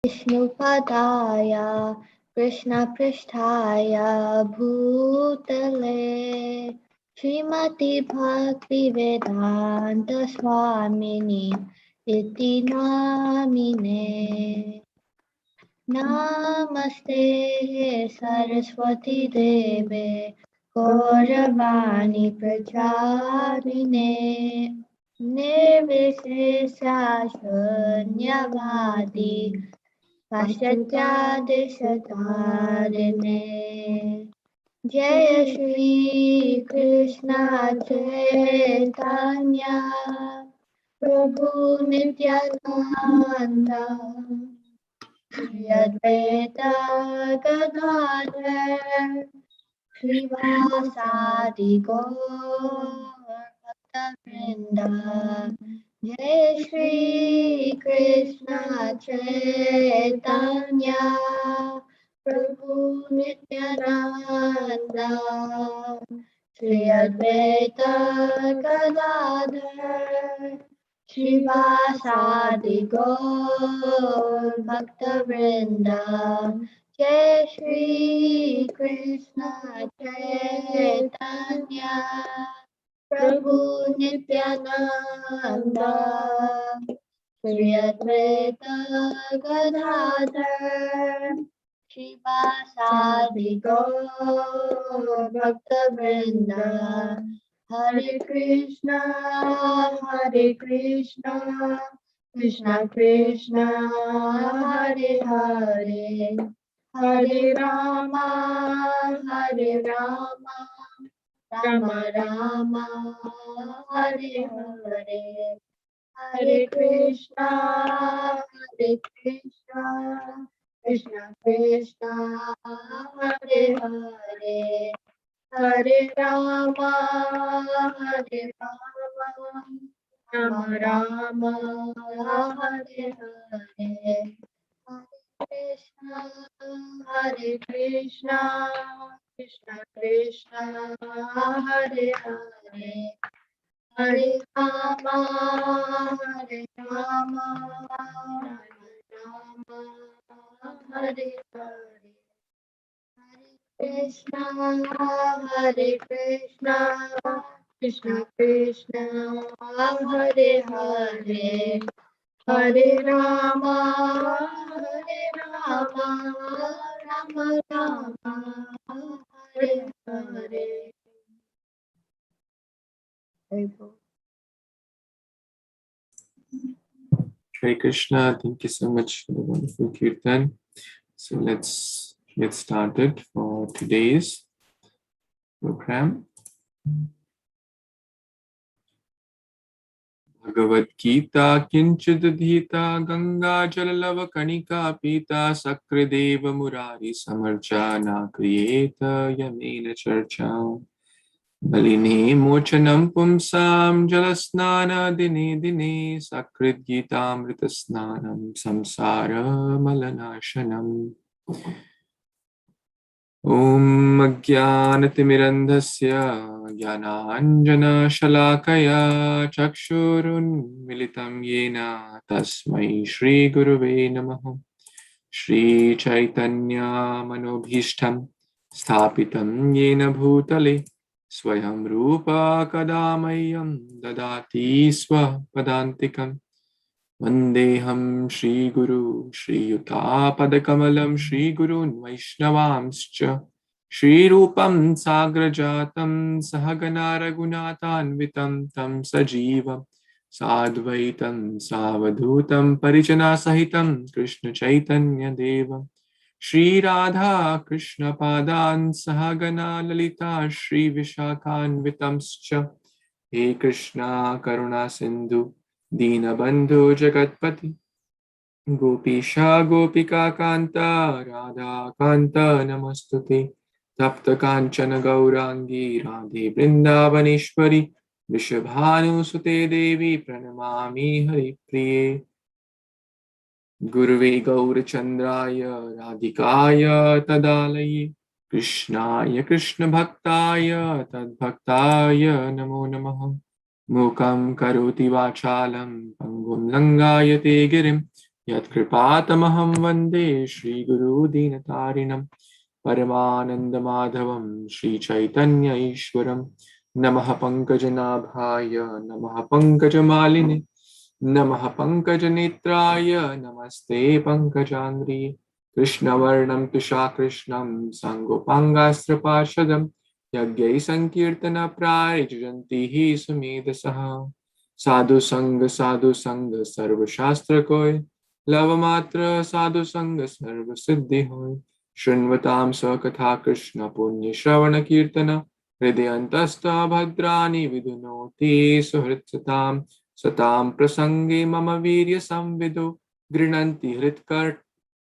विष्णुपदाय कृष्णपृष्ठाय भूतले श्रीमति भक्तिवेदांत स्वामिनि इति नामिने। नमस्ते सरस्वती देवे गौरवाणी प्रचारिणे निर्विशेषा शून्यवादी पाश्चात्यादिशतारिणे। जय श्री कृष्ण चैतन्य प्रभु नित्यानंद श्री अद्वैत गदाधर श्रीवासादि गौर भक्तवृंद। जय श्री कृष्ण चैतन्य प्रभु नित्यानंद श्री अद्वैत गदाधर श्रीवासादि गौर भक्तवृंद। जय श्री कृष्ण चैतन्य प्रभु नित्यानंद श्री अद्वैत गदाधर श्रीवासादि गौर भक्तवृंद। हरे Krishna Krishna Krishna Hare Hare Hare Rama Ram Ram Hare Hare Hare Krishna Krishna Krishna Hare Hare Hare Ram Ram Ram Hare Hare Hare Krishna Krishna Krishna Hare Hare Hare Ram Ram Hare Hare Hare Krishna Krishna Krishna Hare Hare Hare Ram Ram Ram Hare Hare. Hare Krishna, thank you so much for the wonderful kirtan. So let's get started for today's program. Bhagavad Gita Kinchidadhita Ganga Jalalava Kanika Pita Sakradeva Murari Samarjana Kriyeta Yamena Charcha Baline Mochanam Pumsam Jalasnana Dine Dine Sakrit Gitamrita Snanam Samsara Malanashanam. Om Ajnanatimirandhasya Jnananjana Shalakaya Chakshurun Militam Yena Tasmai Shri Guruve Namaha. Shri Chaitanya Manobhishtam Sthapitam Yena Bhutale Swayam Rupa Kadamayam Dadati Swa Padantikam Vandeham Shri Guru Shri Yuta Padakamalam Shri Gurun Vaishnavamscha Shri Rupam Sagrajatam Sahagana Raghunathanvitam Tam Sajivam Sadvaitam Savadhutam Parijana Sahitam Krishna Chaitanya Devam Shri Radha Krishna Padan Sahagana Lalita Shri Vishakhanvitamscha He Krishna Karuna Sindhu Deenabandhu Jagatpati Gopisha Gopika Kanta Radha Kanta Namastute Tapta Kanchana Gaurangi Radhe Vrindavaneshwari Vrishabhanu Sute Devi Pranamami Hari Priye Guruve Gaurachandraya Radhikaya Tadalaye Krishnaya Krishna Bhaktaya Tadbhaktaya Namo Namaha Mukam karoti vachalam pangum langayate girim Yatkripatamaham vande Shri Guru Dinatarinam Paramanandamadhavam Shri Chaitanya Ishwaram Namaha Pankajanabhaya Namaha Pankajamalini Namaha Pankajanetraya Namaste Pankajangri Krishna Varnam Tusha Krishnam Sangopangastra Parshadam Yagyai Sankirtana Prarijantihi Sumedasaha Sadhu Sangha Sarva Shastra Koi Lava Matra Sadhu Sangha Sarva Siddhi Hoy Shrinvatam Sakatha Krishna Punya Shravana Kirtana Hridayantasta Bhadrani Vidunoti Suhritsatam Satam Prasange Mama Virya Samvido Grinanti Hritkar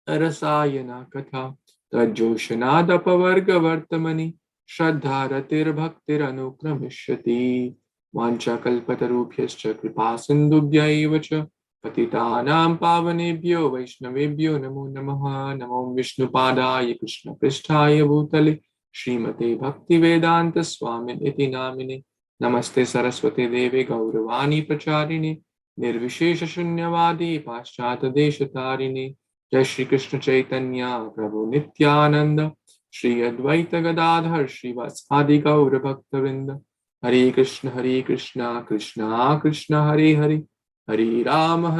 Rasayana Katha Tajoshanadapavarga Vartamani Shraddharatir Bhaktir Anukramishyati Vanchakalpatarubhyascha Kripa Sindhubhya Evacha Patitanam Pavanebhyo Vaishnavebhyo Namo Namaha Namo Vishnupadaya Krishna Pristhaya Bhutale Srimate Bhaktivedanta Swamin Iti Namine Namaste Saraswati Devi Gauravani Pracharini Nirvishesha Shunyavadi Paschata Deshatarine Jai Shri Krishna Chaitanya Prabhu Nityananda Shri Advaita Gadadhar Shri Vasadi Gaura Bhaktavinda Hare Krishna Krishna Krishna Hare Hare Hare Rama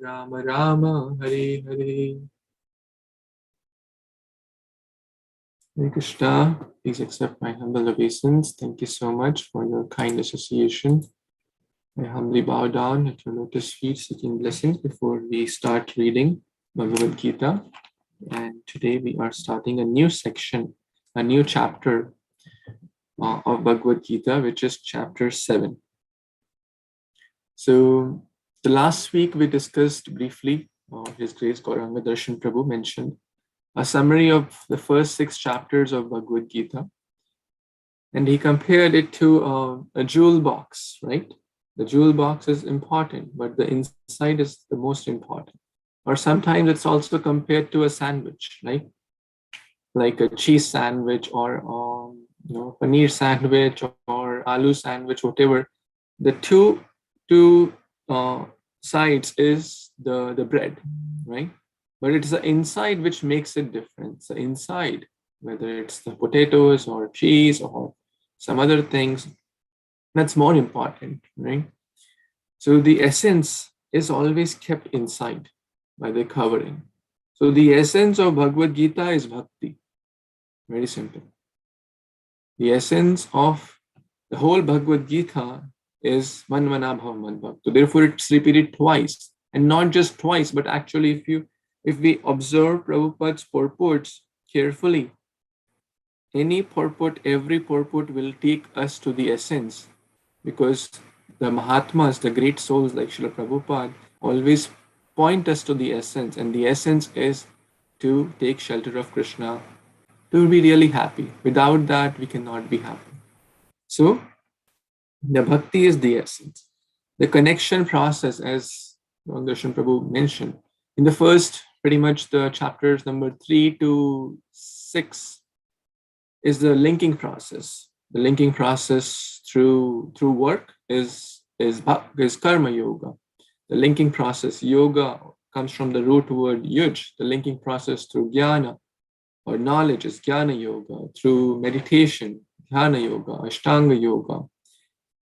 Rama Rama Hare Hare. Hare Krishna, please accept my humble obeisance. Thank you so much for your kind association. I humbly bow down at your lotus feet, seeking blessings before we start reading Bhagavad Gita. And today we are starting a new section, a new chapter of Bhagavad Gita, which is chapter 7. So the last week we discussed briefly, His Grace Gauranga Darshan Prabhu mentioned a summary of the first 6 chapters of Bhagavad Gita. And he compared it to a jewel box, right? The jewel box is important, but the inside is the most important. Or sometimes it's also compared to a sandwich, right? Like a cheese sandwich or paneer sandwich or aloo sandwich, whatever. The two sides is the bread, right? But it's the inside which makes it different. The inside, whether it's the potatoes or cheese or some other things, that's more important, right? So the essence is always kept inside by the covering. So the essence of Bhagavad Gita is bhakti. Very simple. The essence of the whole Bhagavad Gita is manvana bhav manbhakt. So therefore it's repeated twice. And not just twice, but actually if we observe Prabhupada's purports carefully, any purport, every purport will take us to the essence, because the Mahatmas, the great souls like Srila Prabhupada, always point us to the essence, and the essence is to take shelter of Krishna, to be really happy. Without that, we cannot be happy. So, the bhakti is the essence. The connection process, as Darshan Prabhu mentioned, in the first, pretty much the chapters number 3 to 6, is the linking process. The linking process through work is karma yoga. The linking process, yoga, comes from the root word yuj. The linking process through jnana or knowledge is jnana yoga. Through meditation, dhyana yoga, ashtanga yoga.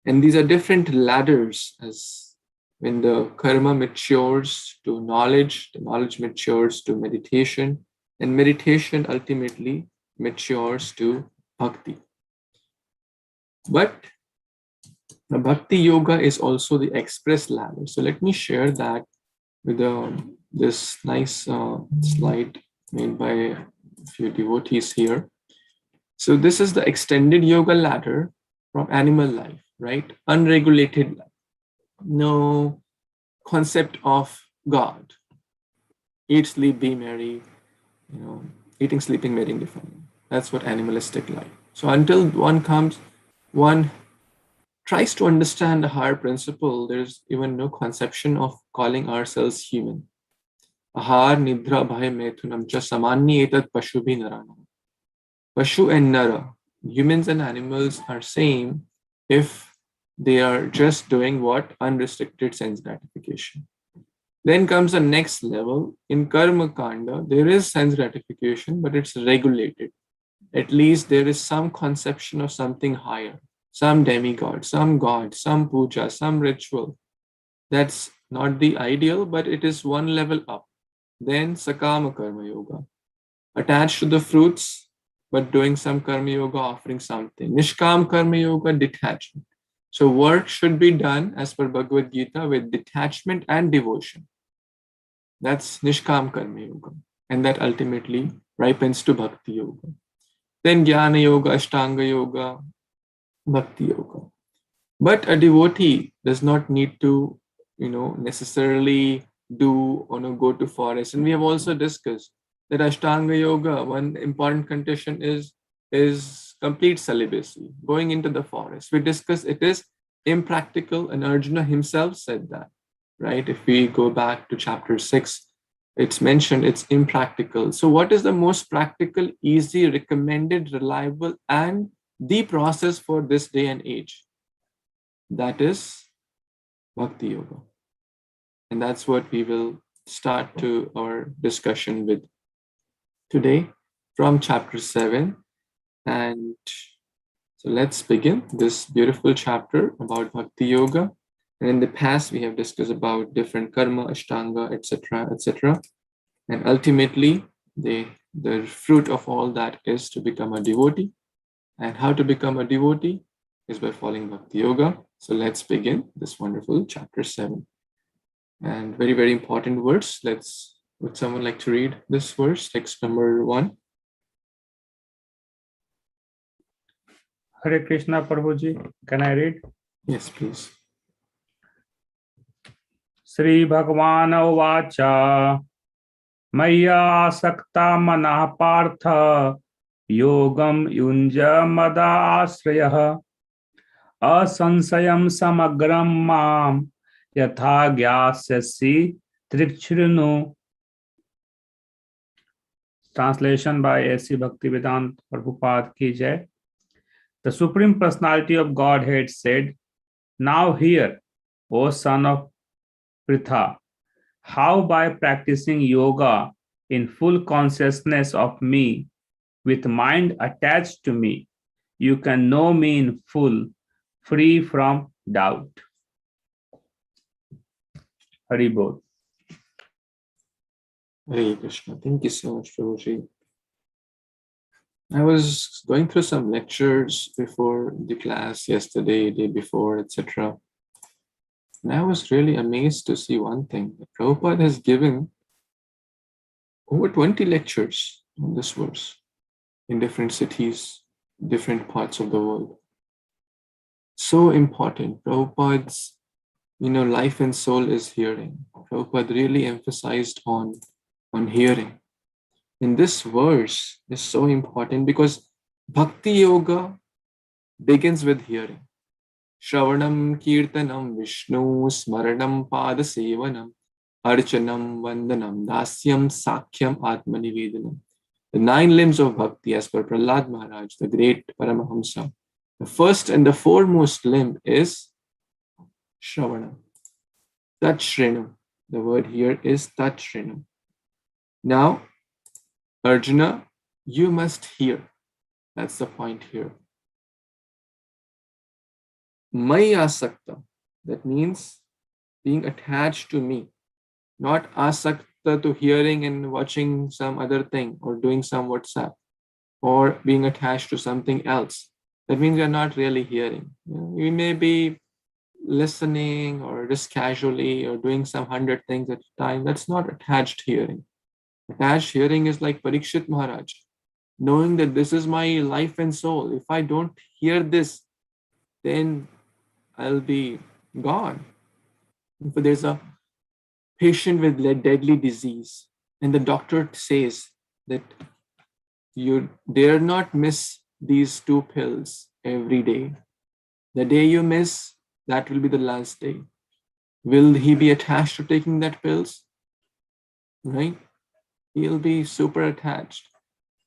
And these are different ladders. As when the karma matures to knowledge, the knowledge matures to meditation, and meditation ultimately matures to bhakti. But the bhakti yoga is also the express ladder. So let me share that with this nice slide made by a few devotees here. So this is the extended yoga ladder from animal life, right? Unregulated life. No concept of God. Eat, sleep, be merry, eating, sleeping, mating, defining. That's what animalistic life. So until one tries to understand the higher principle, there's even no conception of calling ourselves human. Ahar, nidra, bhay, methunam cha samanyi etat pashubi narana. Pashu and nara, humans and animals are same if they are just doing what? Unrestricted sense gratification. Then comes the next level. In Karma Kanda, there is sense gratification, but it's regulated. At least there is some conception of something higher, some demigod, some puja, some ritual. That's not the ideal, but it is one level up. Then Sakama Karma Yoga, attached to the fruits, but doing some Karma Yoga, offering something. Nishkam Karma Yoga, detachment. So work should be done as per Bhagavad Gita with detachment and devotion. That's Nishkam Karma Yoga. And that ultimately ripens to Bhakti Yoga. Then Jnana Yoga, Ashtanga Yoga, Bhakti Yoga. But a devotee does not need to, necessarily go to forest. And we have also discussed that Ashtanga Yoga, one important condition is complete celibacy, going into the forest. We discussed it is impractical, and Arjuna himself said that, right? If we go back to chapter 6, it's mentioned it's impractical. So what is the most practical, easy, recommended, reliable, and the process for this day and age? That is Bhakti Yoga. And that's what we will start to our discussion with today from chapter 7. And so let's begin this beautiful chapter about Bhakti Yoga. And in the past, we have discussed about different karma, ashtanga, etc., etc. And ultimately, the fruit of all that is to become a devotee. And how to become a devotee is by following Bhakti Yoga. So let's begin this wonderful chapter 7. And very, very important words. Would someone like to read this verse, text number 1? Hare Krishna, Prabhuji. Can I read? Yes, please. Sri Bhagavan Uvacha Maya Sakta Manah Partha Yogam Yunja Mada Asrayah Asansayam Samagram Mam Yatha Gyasyasi Trikshurunu. Translation by A.C. Bhaktivedanta Prabhupada Ki Jai. The Supreme Personality of Godhead said, "Now hear, O son of Pritha, how by practicing yoga in full consciousness of me, with mind attached to me, you can know me in full, free from doubt." Hari Bol. Hare Krishna. Thank you so much, Prabhuji. I was going through some lectures before the class yesterday, day before, etc. And I was really amazed to see one thing. Prabhupada has given over 20 lectures on this verse in different cities, different parts of the world. So important. Prabhupada's, life and soul is hearing. Prabhupada really emphasized on hearing. And this verse is so important because Bhakti Yoga begins with hearing. Shravanam Kirtanam Vishnu Smaranam Pada Sevanam Archanam Vandanam Dasyam Sakhyam Atmanivedanam. The 9 limbs of Bhakti as per Prahlad Maharaj, the great Paramahamsa. The first and the foremost limb is Shravanam. Tat Shrinam. The word here is Tat Shrinam. Now, Arjuna, you must hear. That's the point here. Maya asakta. That means being attached to me, not asakta to hearing and watching some other thing or doing some WhatsApp or being attached to something else. That means you're not really hearing. You may be listening or just casually or doing some 100 things at a time. That's not attached hearing. Attached hearing is like Parikshit Maharaj, knowing that this is my life and soul. If I don't hear this, then I'll be gone. If there's a patient with deadly disease and the doctor says that you dare not miss these 2 pills every day. The day you miss, that will be the last day. Will he be attached to taking that pills? Right? He'll be super attached.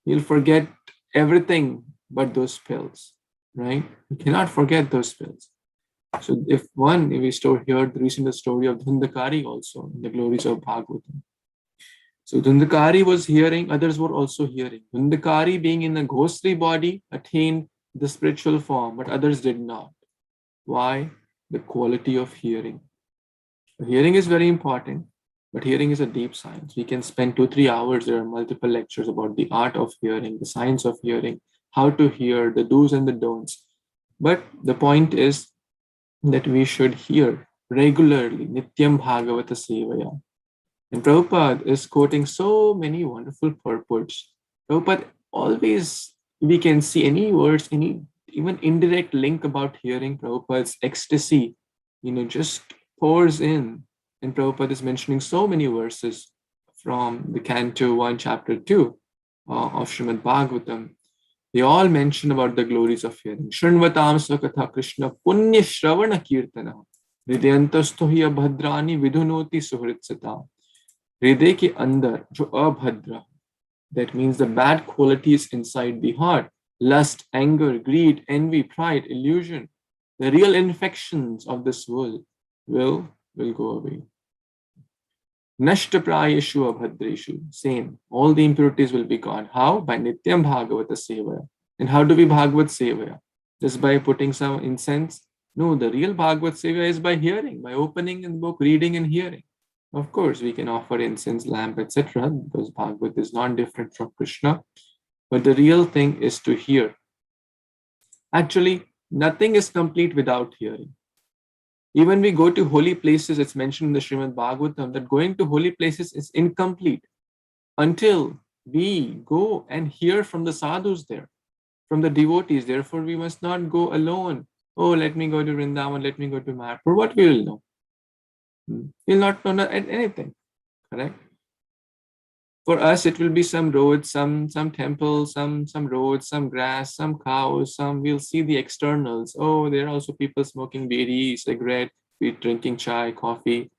He'll forget everything but those pills, right? You cannot forget those pills. So if we heard the recent story of Dhundakari also, the glories of Bhagavatam. So Dhundakari was hearing, others were also hearing. Dhundakari, being in a ghostly body, attained the spiritual form, but others did not. Why? The quality of hearing. Hearing is very important, but hearing is a deep science. We can spend 2-3 hours. There are multiple lectures about the art of hearing, the science of hearing, how to hear, the do's and the don'ts. But the point is that we should hear regularly, Nityam Bhagavata Sevaya. And Prabhupada is quoting so many wonderful purports. Prabhupada always, we can see any words, any even indirect link about hearing. Prabhupada's ecstasy, just pours in. And Prabhupada is mentioning so many verses from the Canto 1, Chapter 2 of Srimad Bhagavatam. They all mention about the glories of hearing. Shrinvatam Svakatha Krishna Punya Shravana Kirtana Hridyantasto hi abhadrani vidhunoti suhritsata. Hriday ke andar jo abhadra, that means the bad qualities inside the heart, lust, anger, greed, envy, pride, illusion, the real infections of this world will go away. Nashta prayeshu abhadreshu, same. All the impurities will be gone. How? By Nityam Bhagavata Sevaya. And how do we Bhagavat Sevaya? Just by putting some incense? No, the real Bhagavat Sevaya is by hearing, by opening the book, reading and hearing. Of course, we can offer incense, lamp, etc. because Bhagavat is not different from Krishna. But the real thing is to hear. Actually, nothing is complete without hearing. Even we go to holy places, it's mentioned in the Srimad Bhagavatam that going to holy places is incomplete until we go and hear from the sadhus there, from the devotees. Therefore, we must not go alone. Oh, let me go to Vrindavan, let me go to Mayapur. What we will know? We'll not know anything, correct? For us, it will be some roads, some temples, some roads, some grass, some cows, we'll see the externals. Oh, there are also people smoking bidi, cigarette, we drinking chai, coffee.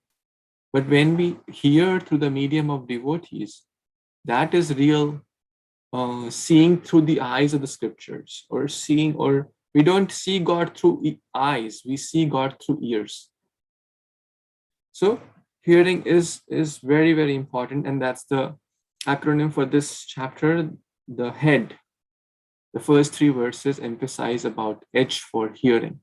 But when we hear through the medium of devotees, that is real seeing through the eyes of the scriptures, or we don't see God through eyes, we see God through ears. So hearing is very, very important, and that's the acronym for this chapter. The head, the first 3 verses emphasize about H for hearing.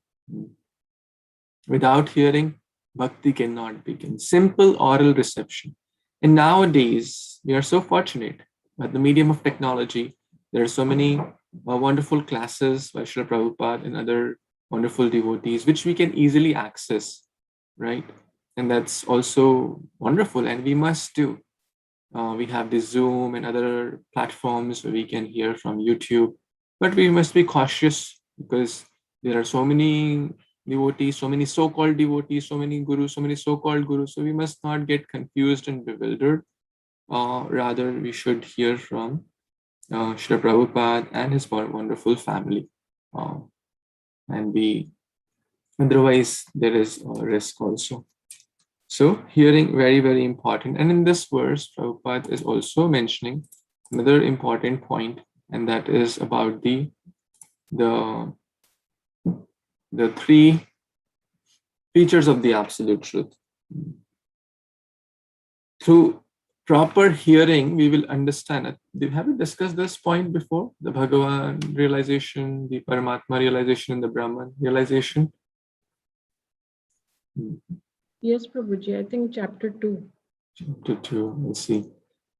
Without hearing, bhakti cannot begin. Simple oral reception. And nowadays, we are so fortunate at the medium of technology. There are so many wonderful classes by Srila Prabhupada and other wonderful devotees, which we can easily access, right? And that's also wonderful, and we must do. We have the Zoom and other platforms where we can hear from YouTube, but we must be cautious because there are so many devotees, so many so-called devotees, so many gurus, so many so-called gurus. So we must not get confused and bewildered. Rather, we should hear from Srila Prabhupada and his wonderful family. Otherwise, there is a risk also. So hearing, very, very important. And in this verse, Prabhupada is also mentioning another important point, and that is about the 3 features of the Absolute Truth. Through proper hearing, we will understand it. Have we discussed this point before? The Bhagavan realization, the Paramatma realization, and the Brahman realization? Yes, Prabhuji, I think chapter 2. Chapter 2, let's see.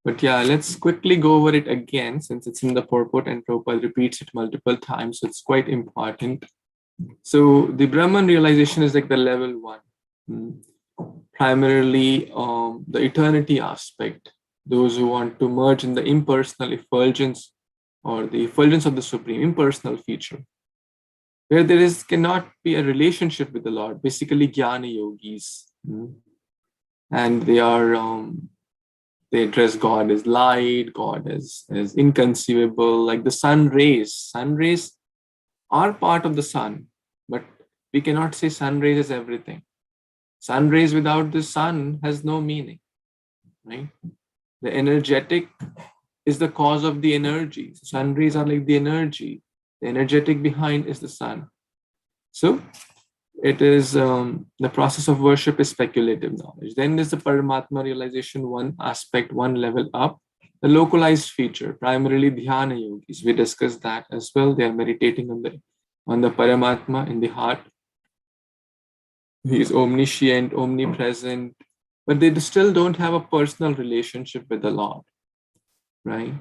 But yeah, let's quickly go over it again since it's in the purport and Prabhupada repeats it multiple times. So it's quite important. So the Brahman realization is like the level 1. Primarily the eternity aspect. Those who want to merge in the impersonal effulgence or the effulgence of the Supreme, impersonal feature, where there cannot be a relationship with the Lord, basically Jnana yogis. And they address God as light, God as inconceivable, like the sun rays. Sun rays are part of the sun, but we cannot say sun rays is everything. Sun rays without the sun has no meaning, right? The energetic is the cause of the energy. Sun rays are like the energy. The energetic behind is the sun. So it is the process of worship is speculative knowledge. Then there's the Paramatma realization, one aspect, one level up. The localized feature, primarily dhyana yogis. We discussed that as well. They are meditating on the Paramatma in the heart. He is omniscient, omnipresent, but they still don't have a personal relationship with the Lord, right?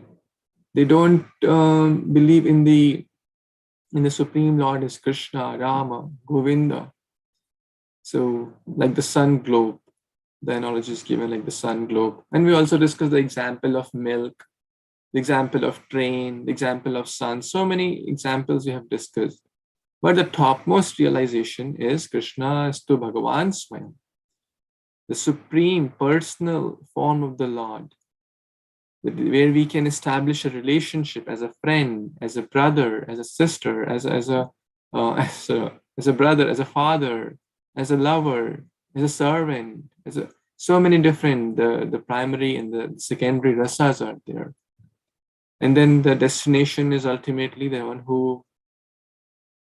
They don't believe in the Supreme Lord as Krishna, Rama, Govinda. So, like the sun globe, the analogy is given like the sun globe. And we also discussed the example of milk, the example of train, the example of sun. So many examples we have discussed. But the topmost realization is Krishna is to Bhagavan Swayam, the supreme personal form of the Lord, where we can establish a relationship as a friend, as a brother, as a sister, as a brother, as a father, as a lover, as a servant, so many different the primary and the secondary rasas are there. And then the destination is ultimately the one who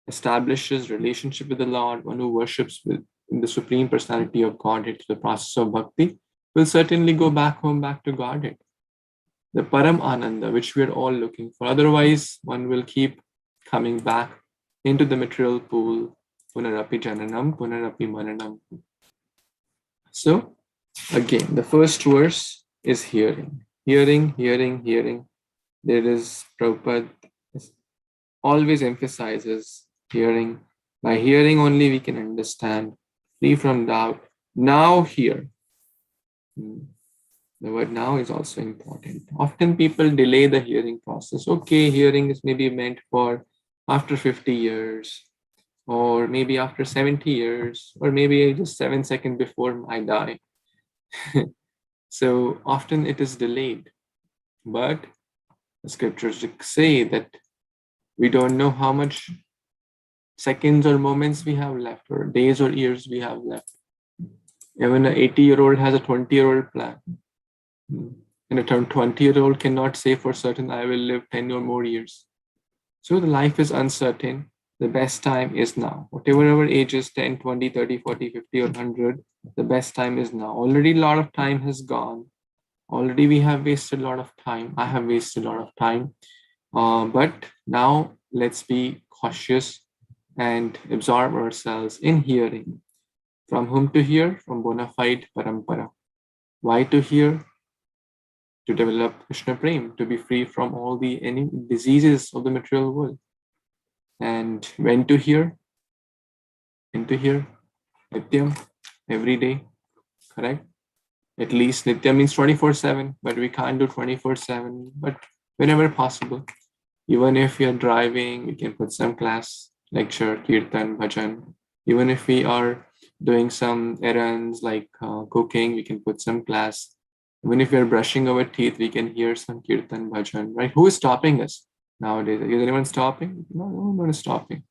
establishes relationship with the Lord, one who worships in the supreme personality of Godhead through the process of bhakti, will certainly go back home, back to Godhead. The Param Ananda, which we are all looking for. Otherwise, one will keep coming back into the material pool, punarapi jananam, punarapi maranam. So, again, the first verse is hearing. Hearing, hearing, hearing. There is Prabhupada always emphasizes hearing. By hearing only we can understand, free from doubt. Now hear. The word now is also important. Often people delay the hearing process. Okay, hearing is maybe meant for after 50 years, or maybe after 70 years, or maybe just 7 seconds before I die. So often it is delayed. But the scriptures say that we don't know how much seconds or moments we have left, or days or years we have left. Even an 80-year-old has a 20-year-old plan. And a 20-year-old cannot say for certain, I will live 10 or more years. So the life is uncertain. The best time is now. Whatever our age is, 10, 20, 30, 40, 50, or 100, the best time is now. Already a lot of time has gone. Already we have wasted a lot of time. I have wasted a lot of time. But now let's be cautious and absorb ourselves in hearing. From whom to hear? From bona fide parampara. Why to hear? To develop Krishna Prem, to be free from all any diseases of the material world. And when to hear? When to hear? Nityam, every day, correct? At least Nityam means 24/7, but we can't do 24/7, but whenever possible. Even if we are driving, we can put some class, lecture, kirtan, bhajan. Even if we are doing some errands like cooking, we can put some class. Even if we are brushing our teeth, we can hear some kirtan, bhajan, right? Who is stopping us nowadays? Is anyone stopping? No one is stopping.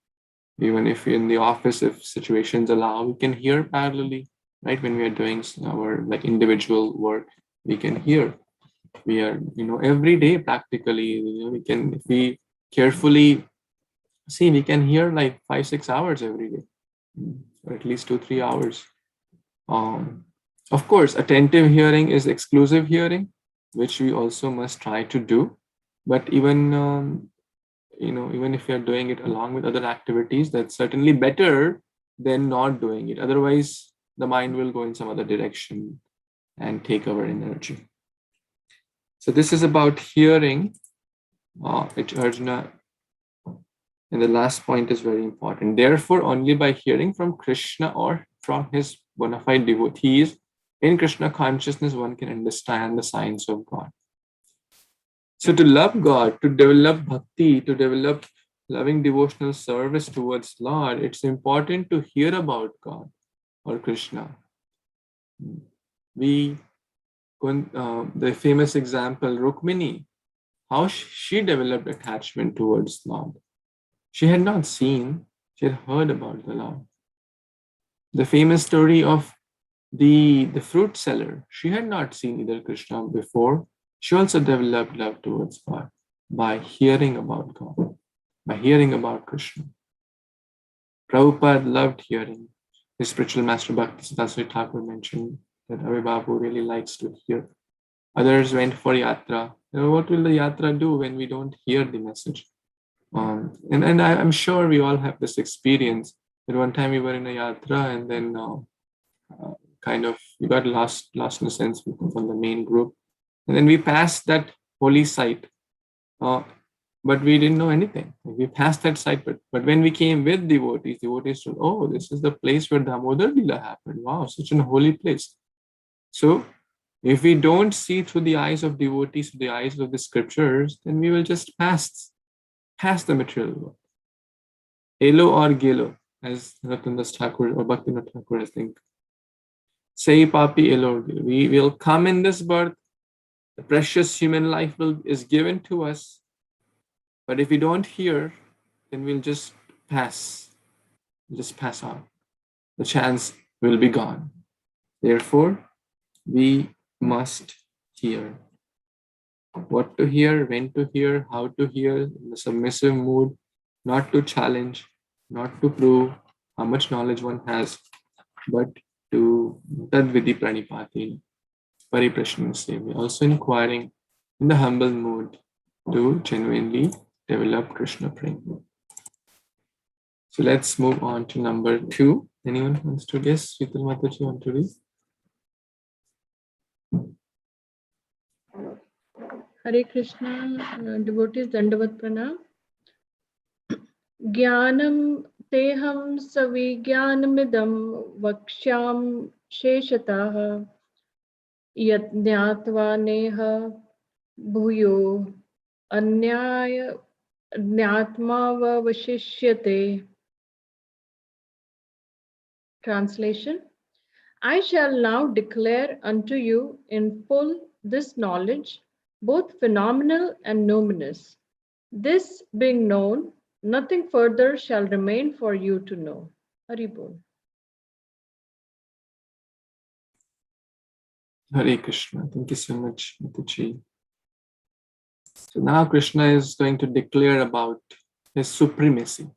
Even if in the office, if situations allow, we can hear parallelly, right? When we are doing our like individual work, we can hear. We are, every day practically, we can, if we carefully see, we can hear like 5-6 hours every day, or at least 2-3 hours. Of course, attentive hearing is exclusive hearing, which we also must try to do. But even even if you're doing it along with other activities, that's certainly better than not doing it. Otherwise, the mind will go in some other direction and take our energy. So this is about hearing, which Arjuna, and the last point is very important. Therefore, only by hearing from Krishna or from his bona fide devotees in Krishna consciousness, one can understand the science of God. So to love God, to develop bhakti, to develop loving devotional service towards Lord, it's important to hear about God or Krishna. The famous example, Rukmini, how she developed attachment towards Lord. She had not seen, she had heard about the Lord. The famous story of the fruit seller, she had not seen either Krishna before. She also developed love towards God by hearing about God, by hearing about Krishna. Prabhupada loved hearing. His spiritual master Bhakti Siddhasari Thakur mentioned that Avi Babu really likes to hear. Others went for yatra. What will the yatra do when we don't hear the message? And I'm sure we all have this experience that one time we were in a yatra and then kind of we got lost in a sense from the main group, and then we passed that holy site, but we didn't know anything. We passed that site, but when we came with devotees told, oh, this is the place where Damodar Lila happened. Wow, such a holy place. So if we don't see through the eyes of devotees, through the eyes of the scriptures, then we will just pass the material world. Elo or Gelo, as Ratandas Thakur or Bhaktivinoda Thakur, I think. Say papi elo or Gelo. We will come in this birth. The precious human life is given to us. But if we don't hear, then we'll just pass. Just pass on. The chance will be gone. Therefore, we must hear. What to hear, when to hear, how to hear, in a submissive mood, not to challenge, not to prove how much knowledge one has, but to tadvidi pranipati, pariprashna seva, also inquiring in the humble mood to genuinely develop Krishna prema. So let's move on to number 2. Anyone wants to guess? Sheetal Mataji, want to read? Hare Krishna, devotees Dandavat Pranam. Jnanam teham savijnanamidam vakshyam sheshatah yat jnatva neha bhuyo anyaya jnatma vashishyate. Translation: I shall now declare unto you in full this knowledge, both phenomenal and numinous. This being known, nothing further shall remain for you to know. Haribol. Hare Krishna. Thank you so much, Mataji. So now Krishna is going to declare about his supremacy,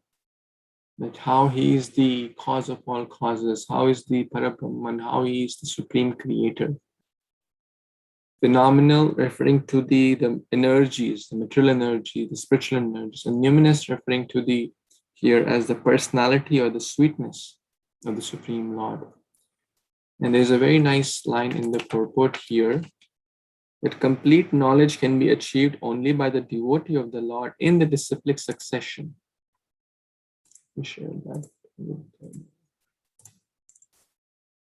that how he is the cause of all causes, how is the Parabrahman, how he is the supreme creator. Phenomenal referring to the energies, the material energy, the spiritual energies, and numinous referring to the here as the personality or the sweetness of the Supreme Lord. And there's a very nice line in the purport here that complete knowledge can be achieved only by the devotee of the Lord in the disciplic succession. Let me share that.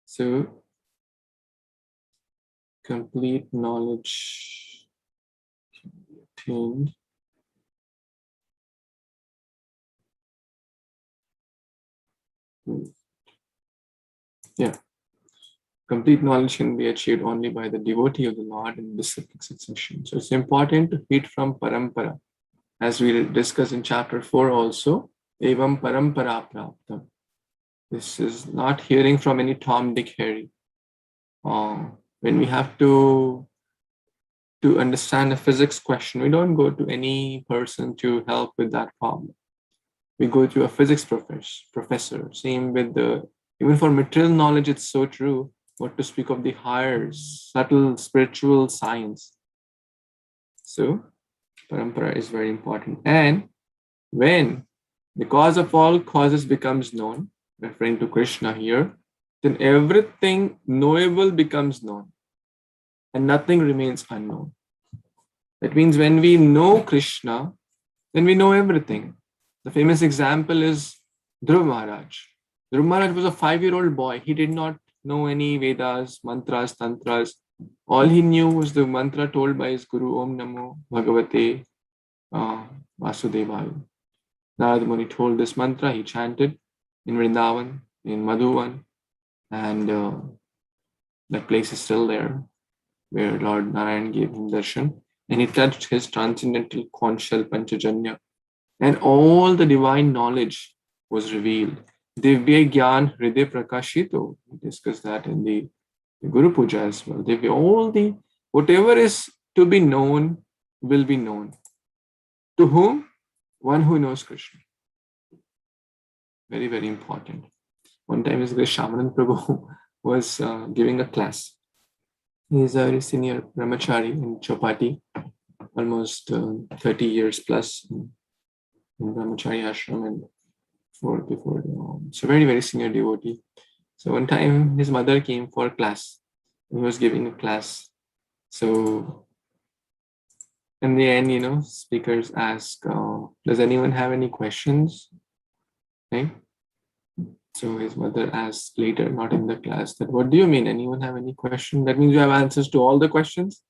So, complete knowledge can be attained complete knowledge can be achieved only by the devotee of the Lord in disciplic succession. So it's important to heed from parampara. As we discussed in chapter 4 also, evam parampara praptam. This is not hearing from any Tom, Dick, Harry. When we have to understand a physics question, we don't go to any person to help with that problem. We go to a physics professor. Same with even for material knowledge, it's so true. What to speak of the higher, subtle spiritual science. So, parampara is very important. And when the cause of all causes becomes known, referring to Krishna here, then everything knowable becomes known and nothing remains unknown. That means when we know Krishna, then we know everything. The famous example is Dhruv Maharaj. Dhruv Maharaj was a 5-year-old boy. He did not know any Vedas, mantras, tantras. All he knew was the mantra told by his guru, Om Namo Bhagavate Vasudevaya. Narada Muni told this mantra, he chanted in Vrindavan, in Madhuvan, and that place is still there, where Lord Narayan gave him darshan, and he touched his transcendental conch shell Panchajanya, and all the divine knowledge was revealed. Divya Gyan Hriday Prakashito. We discussed that in the Guru Puja as well. Whatever is to be known will be known. To whom? One who knows Krishna. Very, very important. One time his Grace Shamanand Prabhu was giving a class. He is a very senior brahmachari in Chopati, almost 30 years plus in brahmachari ashram and before. So very, very senior devotee. So one time his mother came for class. He was giving a class. So in the end, speakers ask, does anyone have any questions? Right? So his mother asked later, not in the class, that what do you mean? Anyone have any question? That means you have answers to all the questions?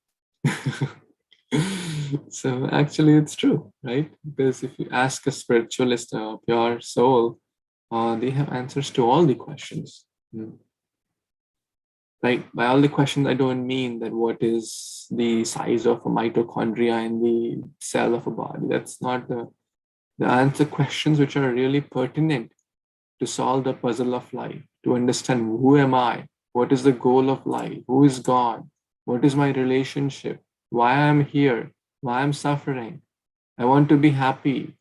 So actually it's true, right? Because if you ask a spiritualist, a pure soul, they have answers to all the questions. Right? By all the questions, I don't mean that what is the size of a mitochondria in the cell of a body. That's not the answer questions which are really pertinent to solve the puzzle of life, to understand who am I, what is the goal of life, who is God, what is my relationship, why I'm here, why I'm suffering. I want to be happy.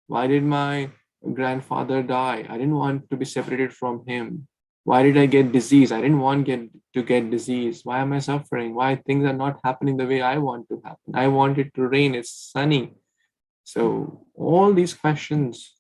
Why did my grandfather die? I didn't want to be separated from him. Why did I get disease? I didn't want to get disease. Why am I suffering? Why things are not happening the way I want to happen? I want it to rain. It's sunny. So all these questions,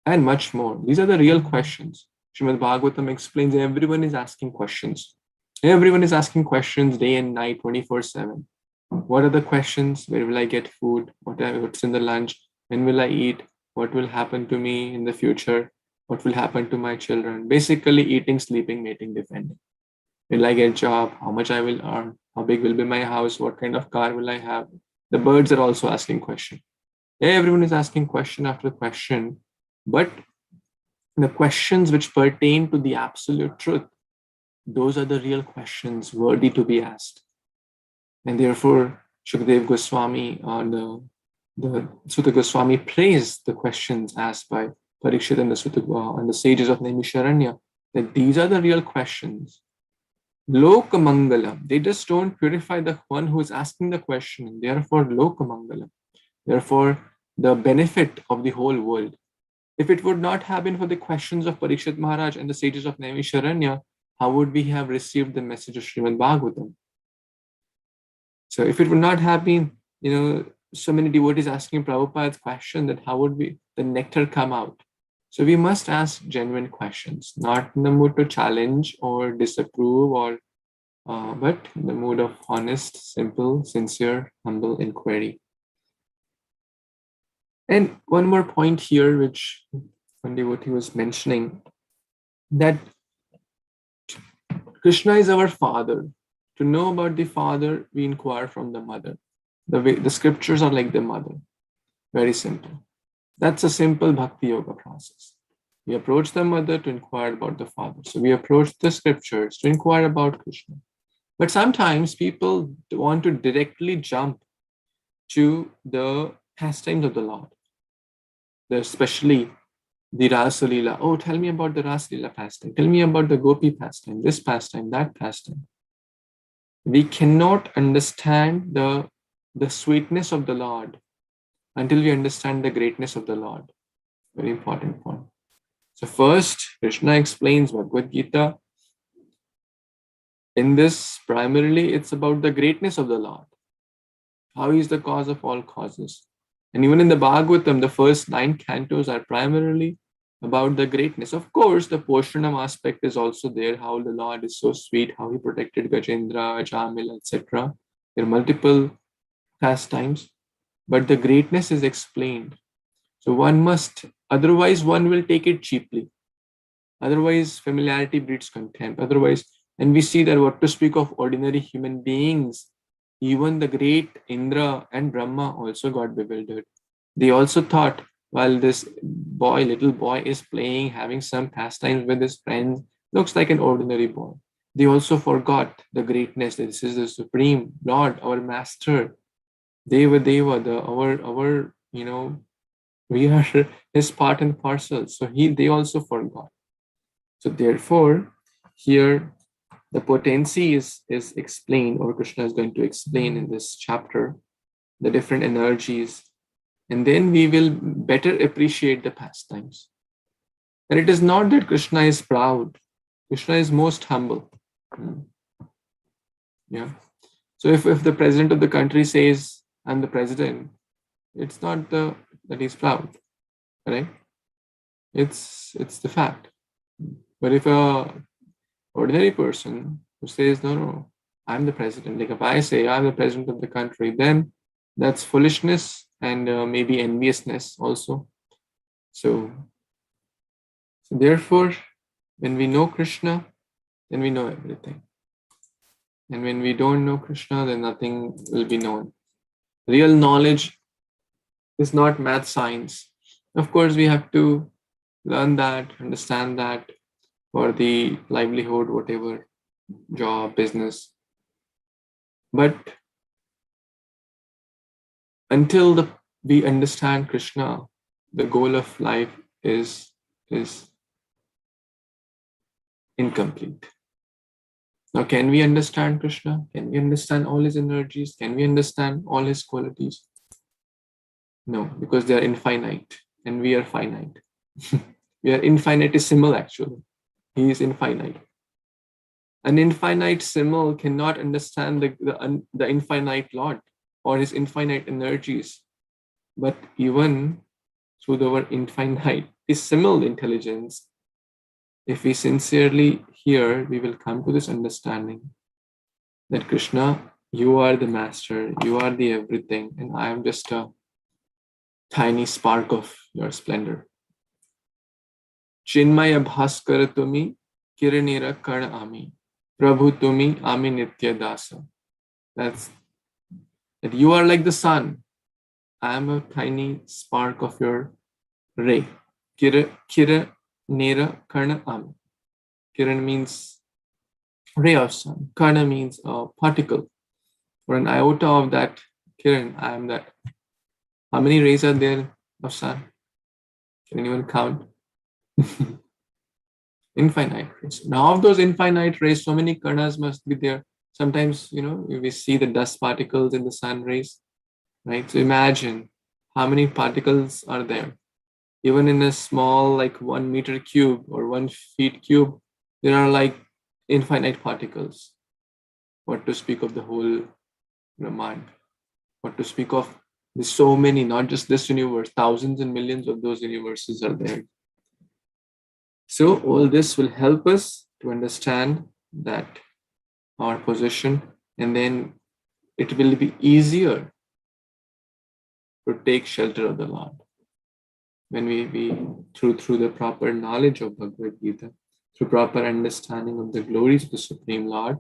and much more. These are the real questions. Srimad Bhagavatam explains everyone is asking questions. Everyone is asking questions day and night, 24/7. What are the questions? Where will I get food? What's in the lunch? When will I eat? What will happen to me in the future? What will happen to my children? Basically, eating, sleeping, mating, defending. Will I get a job? How much I will earn? How big will be my house? What kind of car will I have? The birds are also asking questions. Everyone is asking question after question, but the questions which pertain to the absolute truth, those are the real questions worthy to be asked. And therefore, Shukdev Goswami, the Sutta Goswami praised the questions asked by Parikshit and the sages of Naimisharanya, that these are the real questions. Lokamangalam, they just don't purify the one who is asking the question, therefore Lokamangalam, therefore the benefit of the whole world. If it would not have been for the questions of Parikshit Maharaj and the sages of Naimisharanya, how would we have received the message of Srimad Bhagavatam? So if it would not have been, so many devotees asking Prabhupada's question, that how would the nectar come out? So we must ask genuine questions, not in the mood to challenge or disapprove, but in the mood of honest, simple, sincere, humble inquiry. And one more point here, which one devotee was mentioning, that Krishna is our father. To know about the father, we inquire from the mother. The scriptures are like the mother. Very simple. That's a simple bhakti yoga process. We approach the mother to inquire about the father. So we approach the scriptures to inquire about Krishna. But sometimes people want to directly jump to the pastimes of the Lord, especially the Rasa Leela. Oh, tell me about the Rasa Leela pastime. Tell me about the Gopi pastime, this pastime, that pastime. We cannot understand the sweetness of the Lord until we understand the greatness of the Lord. Very important point. So first, Krishna explains Bhagavad Gita. In this, primarily, it's about the greatness of the Lord. How he is the cause of all causes. And even in the Bhagavatam, the first 9 cantos are primarily about the greatness. Of course, the Poshanam aspect is also there, how the Lord is so sweet, how he protected Gajendra, Jamila, etc. There are multiple pastimes, but the greatness is explained. So one must, otherwise one will take it cheaply. Otherwise, familiarity breeds contempt. Otherwise, and we see that what to speak of ordinary human beings, even the great Indra and Brahma also got bewildered. They also thought, while this little boy is playing, having some pastimes with his friends, looks like an ordinary boy. They also forgot the greatness. This is the Supreme Lord, our Master. Deva, our, we are his part and parcel. So they also forgot. So therefore, here the potency is explained, or Krishna is going to explain in this chapter, the different energies, and then we will better appreciate the pastimes. And it is not that Krishna is proud. Krishna is most humble. Yeah. So if the president of the country says, I'm the president, it's not that he's proud, right? It's the fact. But if a ordinary person who says, no, I'm the president, like if I say I'm the president of the country, then that's foolishness and maybe enviousness also. So therefore, when we know Krishna, then we know everything. And when we don't know Krishna, then nothing will be known. Real knowledge is not math science. Of course, we have to learn that, understand that for the livelihood, whatever, job, business. But until we understand Krishna, the goal of life is incomplete. Now, can we understand Krishna? Can we understand all his energies? Can we understand all his qualities? No, because they are infinite and we are finite. We are infinitesimal, actually. He is infinite. An infinitesimal cannot understand the infinite Lord or his infinite energies. But even through our infinitesimal intelligence, if we sincerely hear, we will come to this understanding that Krishna, you are the master, you are the everything, and I am just a tiny spark of your splendor. Chinmaya Bhaskara Tumi, Kiranira Karna Ami, Prabhu Tumi, Ami Nitya Dasa. That's that you are like the sun. I am a tiny spark of your ray. Nera Karna Ami. Kiran means ray of sun. Karna means a particle or an iota of that Kiran. I am that. How many rays are there of sun? Can anyone count? Infinite rays. Now, of those infinite rays, so many Karnas must be there. Sometimes, we see the dust particles in the sun rays, right? So imagine how many particles are there. Even in a small, like 1 meter cube or 1 feet cube, there are like infinite particles. What to speak of the whole Brahman? What to speak of? There's so many, not just this universe, thousands and millions of those universes are there. So all this will help us to understand that our position, and then it will be easier to take shelter of the Lord when we through the proper knowledge of Bhagavad Gita, through proper understanding of the glories of the Supreme Lord,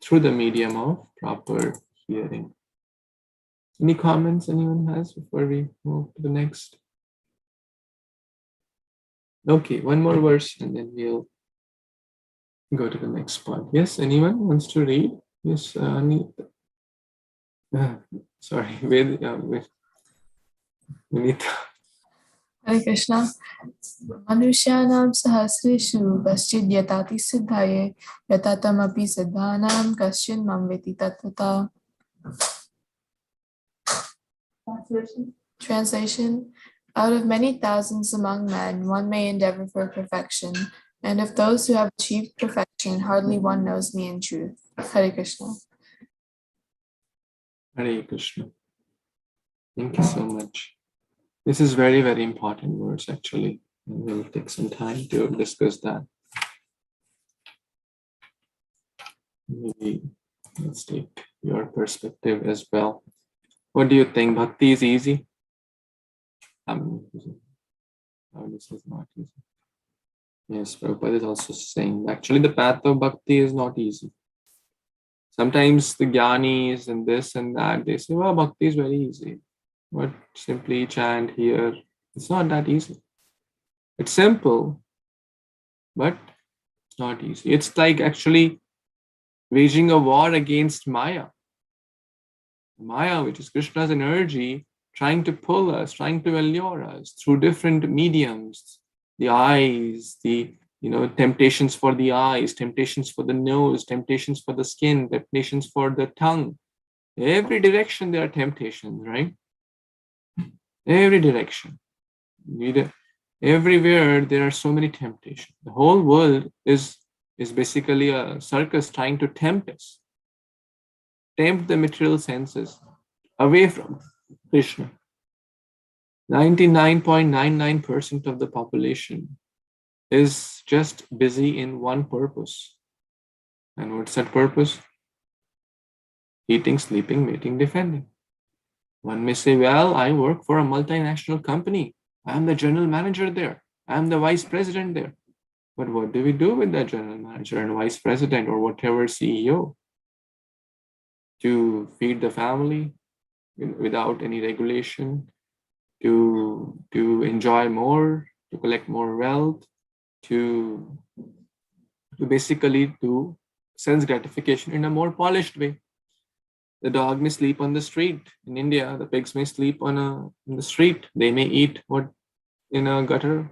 through the medium of proper hearing. Any comments anyone has before we move to the next? Okay, one more verse and then we'll go to the next part. Yes, anyone wants to read? Yes, sorry, Vinita. Hare Krishna. Manusyanam sahasreshu kaschid yatati siddhaye yatatamapi siddhanam kaschin mam veti tatvata. Translation. Out of many thousands among men, one may endeavor for perfection, and of those who have achieved perfection, hardly one knows me in truth. Hare Krishna. Hare Krishna. Thank you so much. This is very, very important words actually. And we'll take some time to discuss that. Maybe let's take your perspective as well. What do you think? Bhakti is easy? This is not easy. Yes, Prabhupada is also saying actually the path of bhakti is not easy. Sometimes the jnanis and this and that, they say, well, bhakti is very easy. But simply chant here. It's not that easy. It's simple, but it's not easy. It's like actually waging a war against Maya. Maya, which is Krishna's energy, trying to pull us, trying to allure us through different mediums, the eyes, the temptations for the eyes, temptations for the nose, temptations for the skin, temptations for the tongue. Every direction there are temptations, right? Every direction. Everywhere there are so many temptations. The whole world is basically a circus trying to tempt us, tempt the material senses away from Krishna. 99.99% of the population is just busy in one purpose. And what's that purpose? Eating, sleeping, mating, defending. One may say, well, I work for a multinational company. I'm the general manager there. I'm the vice president there. But what do we do with that general manager and vice president or whatever CEO? To feed the family without any regulation, to enjoy more, to collect more wealth, to basically do sense gratification in a more polished way. The dog may sleep on the street. In India, the pigs may sleep in the street. They may eat what in a gutter,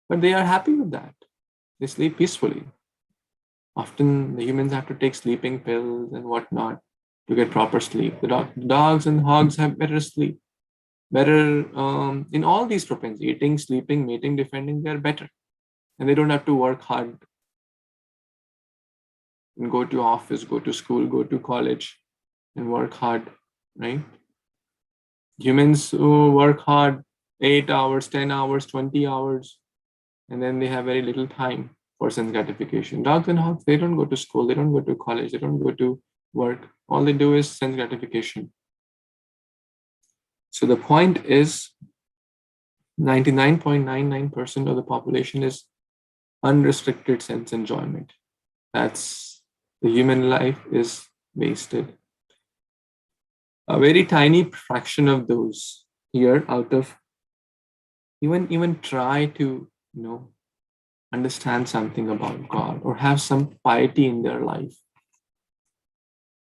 but they are happy with that. They sleep peacefully. Often the humans have to take sleeping pills and whatnot to get proper sleep. The dogs and hogs have better sleep. Better in all these propensities, eating, sleeping, mating, defending, they're better. And they don't have to work hard and go to office, go to school, go to college and work hard, right? Humans who work hard 8 hours, 10 hours, 20 hours, and then they have very little time for sense gratification. Dogs and hogs, they don't go to school, they don't go to college, they don't go to work. All they do is sense gratification. So the point is 99.99% of the population is unrestricted sense enjoyment. That's the human life is wasted. A very tiny fraction of those here out of even try to understand something about God or have some piety in their life.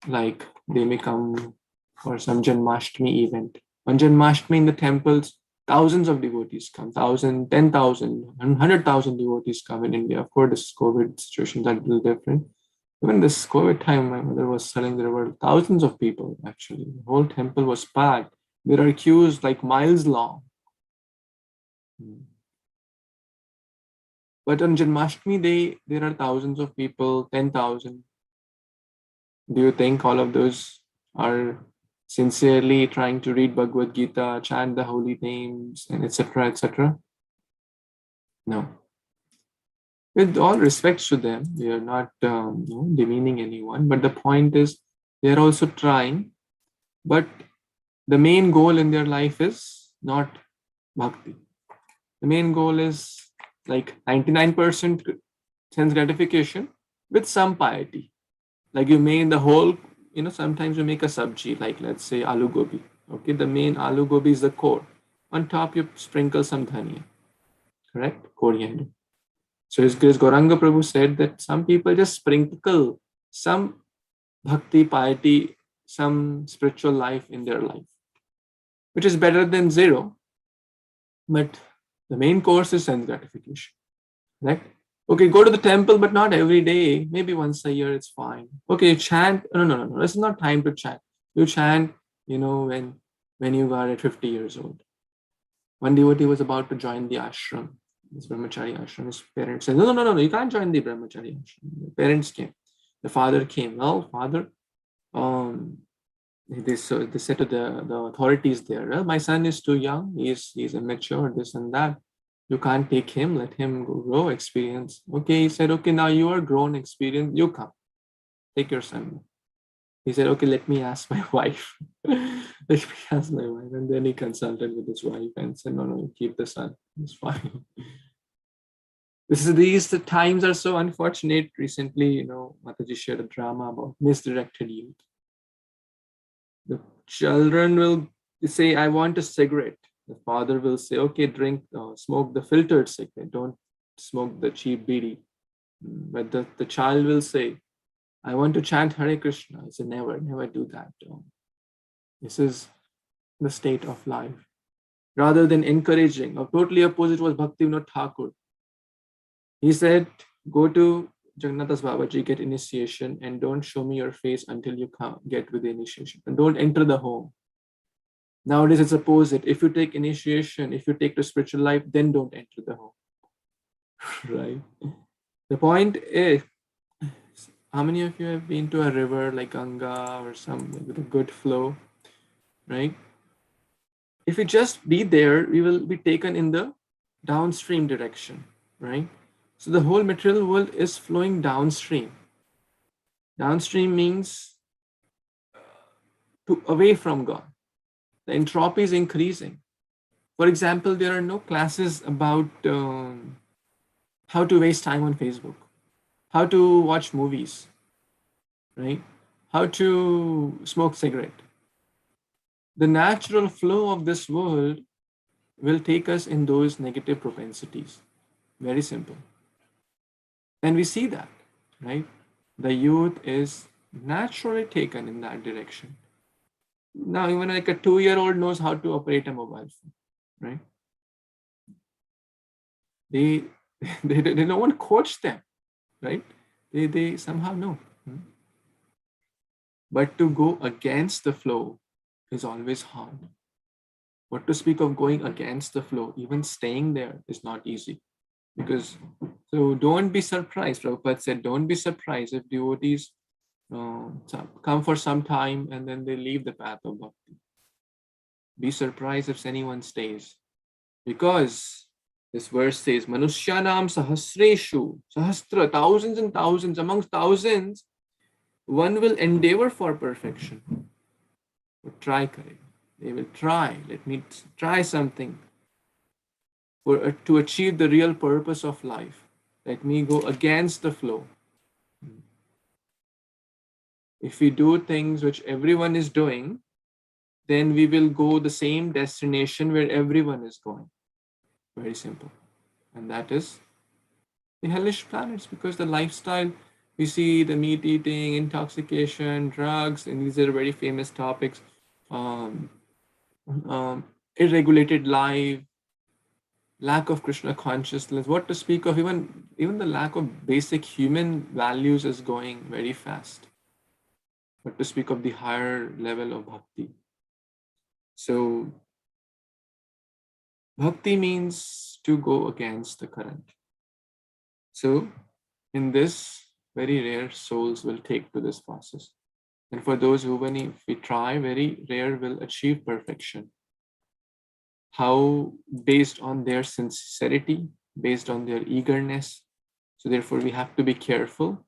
Like they may come for some Janmashtami event. On Janmashtami in the temples, thousands of devotees come, 1,000, 10,000, 100,000 devotees come in India. Of course, this COVID situation is a little different. Even this COVID time, my mother was telling there were thousands of people actually. The whole temple was packed. There are queues like miles long. But on Janmashtami, there are thousands of people, 10,000. Do you think all of those are sincerely trying to read Bhagavad Gita, chant the holy names, and etc., etc.? No. With all respects to them, we are not demeaning anyone, but the point is they are also trying, but the main goal in their life is not bhakti. The main goal is like 99% sense gratification with some piety. Like you make the whole, sometimes you make a sabji, like let's say aloo gobi. Okay, the main aloo gobi is the core. On top, you sprinkle some dhania, correct? Coriander. So His Grace Gauranga Prabhu said that some people just sprinkle some bhakti, piety, some spiritual life in their life, which is better than zero. But the main course is sense gratification, right? Okay, go to the temple, but not every day. Maybe once a year, it's fine. Okay, chant. No. It's not time to chant. You chant, when you are at 50 years old. One devotee was about to join the ashram, this brahmachari ashram. His parents said, no, you can't join the brahmachari ashram. The parents came. The father came. Well, father, they said to the authorities there, well, my son is too young. He's immature, this and that. You can't take him, let him grow, experience. Okay, he said, okay, now you are grown, experienced, you come. Take your son. He said, okay, let me ask my wife. And then he consulted with his wife and said, no, keep the son. It's fine. These times are so unfortunate. Recently, Mataji shared a drama about misdirected youth. The children will say, I want a cigarette. The father will say, okay, smoke the filtered cigarette. Don't smoke the cheap bidi. But the child will say, I want to chant Hare Krishna. I said, never do that. This is the state of life. Rather than encouraging, or totally opposite was Bhaktivinoda Thakur. He said, go to Jagannath Babaji, get initiation, and don't show me your face until you get with the initiation. And don't enter the home. Nowadays, it's opposite. If you take initiation, if you take to spiritual life, then don't enter the home. Right? The point is, how many of you have been to a river like Ganga or some with a good flow, right? If we just be there, we will be taken in the downstream direction, right? So the whole material world is flowing downstream. Downstream means to away from God. The entropy is increasing. For example, there are no classes about how to waste time on Facebook, how to watch movies, right? How to smoke cigarette. The natural flow of this world will take us in those negative propensities. Very simple. And we see that, right? The youth is naturally taken in that direction. Now, even like a 2-year-old knows how to operate a mobile phone, right? They no one coach them, right? They somehow know. But to go against the flow is always hard. What to speak of going against the flow, even staying there is not easy. Because, so don't be surprised. Prabhupada said, don't be surprised if devotees come for some time and then they leave the path of bhakti. Be surprised if anyone stays. Because this verse says, Manushyanam sahasreshu, sahasra, thousands and thousands, amongst thousands, one will endeavor for perfection. But try, Kare. They will try. Let me try something to achieve the real purpose of life. Let me go against the flow. If we do things which everyone is doing, then we will go the same destination where everyone is going. Very simple. And that is the hellish planets, because the lifestyle, we see the meat eating, intoxication, drugs, and these are very famous topics. Irregulated life, lack of Krishna consciousness, what to speak of, even the lack of basic human values is going very fast. What to speak of the higher level of bhakti. So bhakti means to go against the current. So in this, very rare souls will take to this process. And for those who, if we try, very rare will achieve perfection. How? Based on their sincerity, based on their eagerness. So therefore we have to be careful.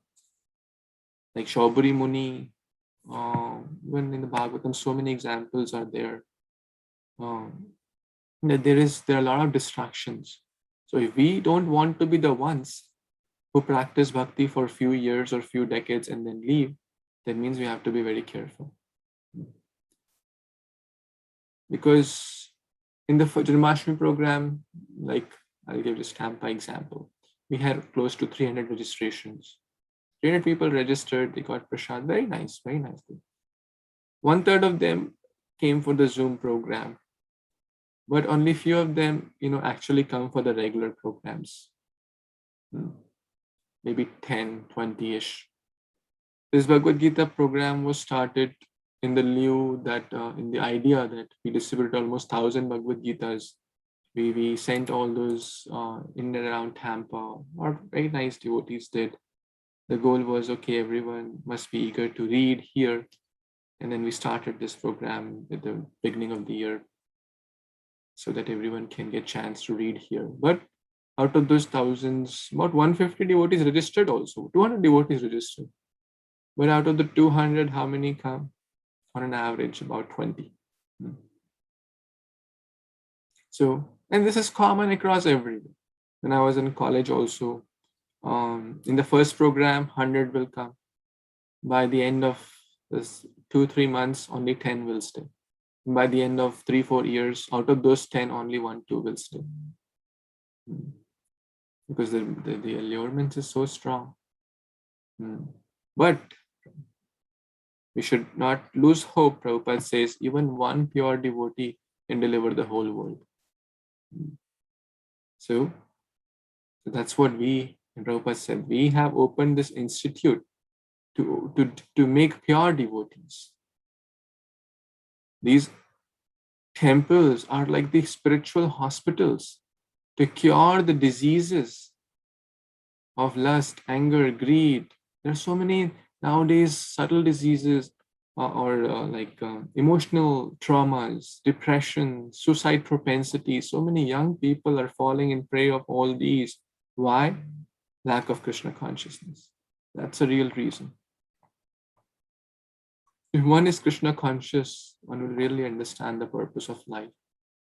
Like Shaubari Muni, even in the Bhagavatam, so many examples are there. That there are a lot of distractions. So if we don't want to be the ones who practice bhakti for a few years or few decades and then leave, that means we have to be very careful. Because in the Janmashtami program, like I'll give this Tampa example, we had close to 300 registrations. 300 people registered, they got prasad, very nice, very nice. 1/3 of them came for the Zoom program, but only few of them, actually come for the regular programs. Maybe 10, 20-ish. This Bhagavad Gita program was started in the lieu that, in the idea that we distributed almost 1,000 Bhagavad Gitas. We sent all those in and around Tampa, or very nice devotees did. The goal was, okay, everyone must be eager to read here. And then we started this program at the beginning of the year so that everyone can get a chance to read here. But out of those thousands, about 150 devotees registered also, 200 devotees registered. But out of the 200, how many come? On an average, about 20. So, and this is common across everywhere. When I was in college also, in the first program, 100 will come. By the end of this 2-3 months, only 10 will stay. By the end of 3-4 years, out of those 10, only 1-2 will stay. Because the allurement is so strong. But we should not lose hope. Prabhupada says, even one pure devotee can deliver the whole world. So that's what Prabhupada said, we have opened this institute to make pure devotees. These temples are like the spiritual hospitals to cure the diseases of lust, anger, greed. There are so many nowadays subtle diseases emotional traumas, depression, suicide propensity. So many young people are falling in prey of all these. Why? Lack of Krishna consciousness. That's a real reason. If one is Krishna conscious, one will really understand the purpose of life.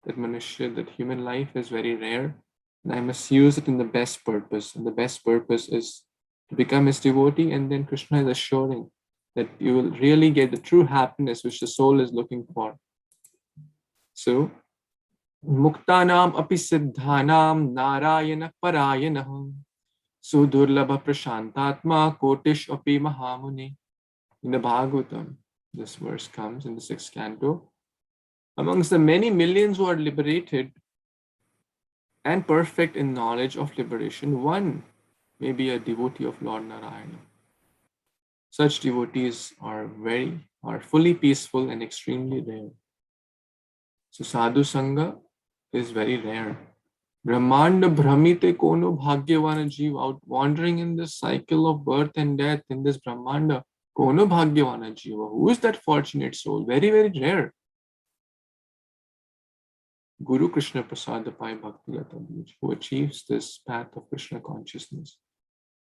That Manushya, that human life is very rare, and I must use it in the best purpose. And the best purpose is to become his devotee, and then Krishna is assuring that you will really get the true happiness which the soul is looking for. So, Muktanam api siddhanam narayana parayanah sudurlabha prashantatma kotish api mahamuni. In the Bhagavatam, this verse comes in the 6th canto. Amongst the many millions who are liberated and perfect in knowledge of liberation, one may be a devotee of Lord Narayana. Such devotees are fully peaceful and extremely rare. So sadhu sangha is very rare. Brahmanda Brahmite kono bhagyavana jeev, out wandering in this cycle of birth and death in this Brahmanda. Kono bhagyavana jiva. Who is that fortunate soul? Very, very rare. Guru Krishna Prasada Pai Bhakti Lata Bhuj, who achieves this path of Krishna consciousness.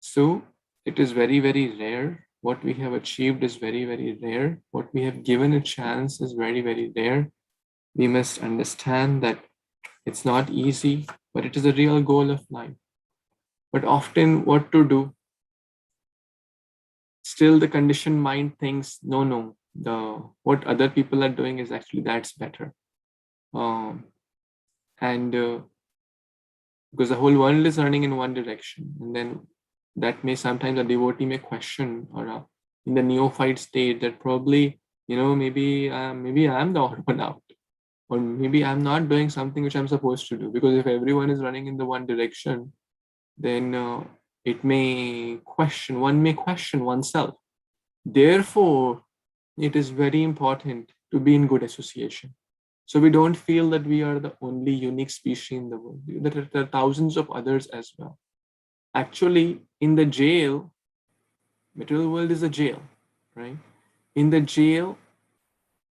So it is very, very rare. What we have achieved is very, very rare. What we have given a chance is very, very rare. We must understand that it's not easy, but it is a real goal of life. But often what to do? Still the conditioned mind thinks, no, what other people are doing is actually that's better. Because the whole world is running in one direction, and then that may sometimes a devotee may question, or in the neophyte state, that probably maybe I'm the odd one out, or maybe I'm not doing something which I'm supposed to do. Because if everyone is running in the one direction, then one may question oneself. Therefore, it is very important to be in good association. So we don't feel that we are the only unique species in the world. There are thousands of others as well. Actually, in the jail, material world is a jail, right? In the jail,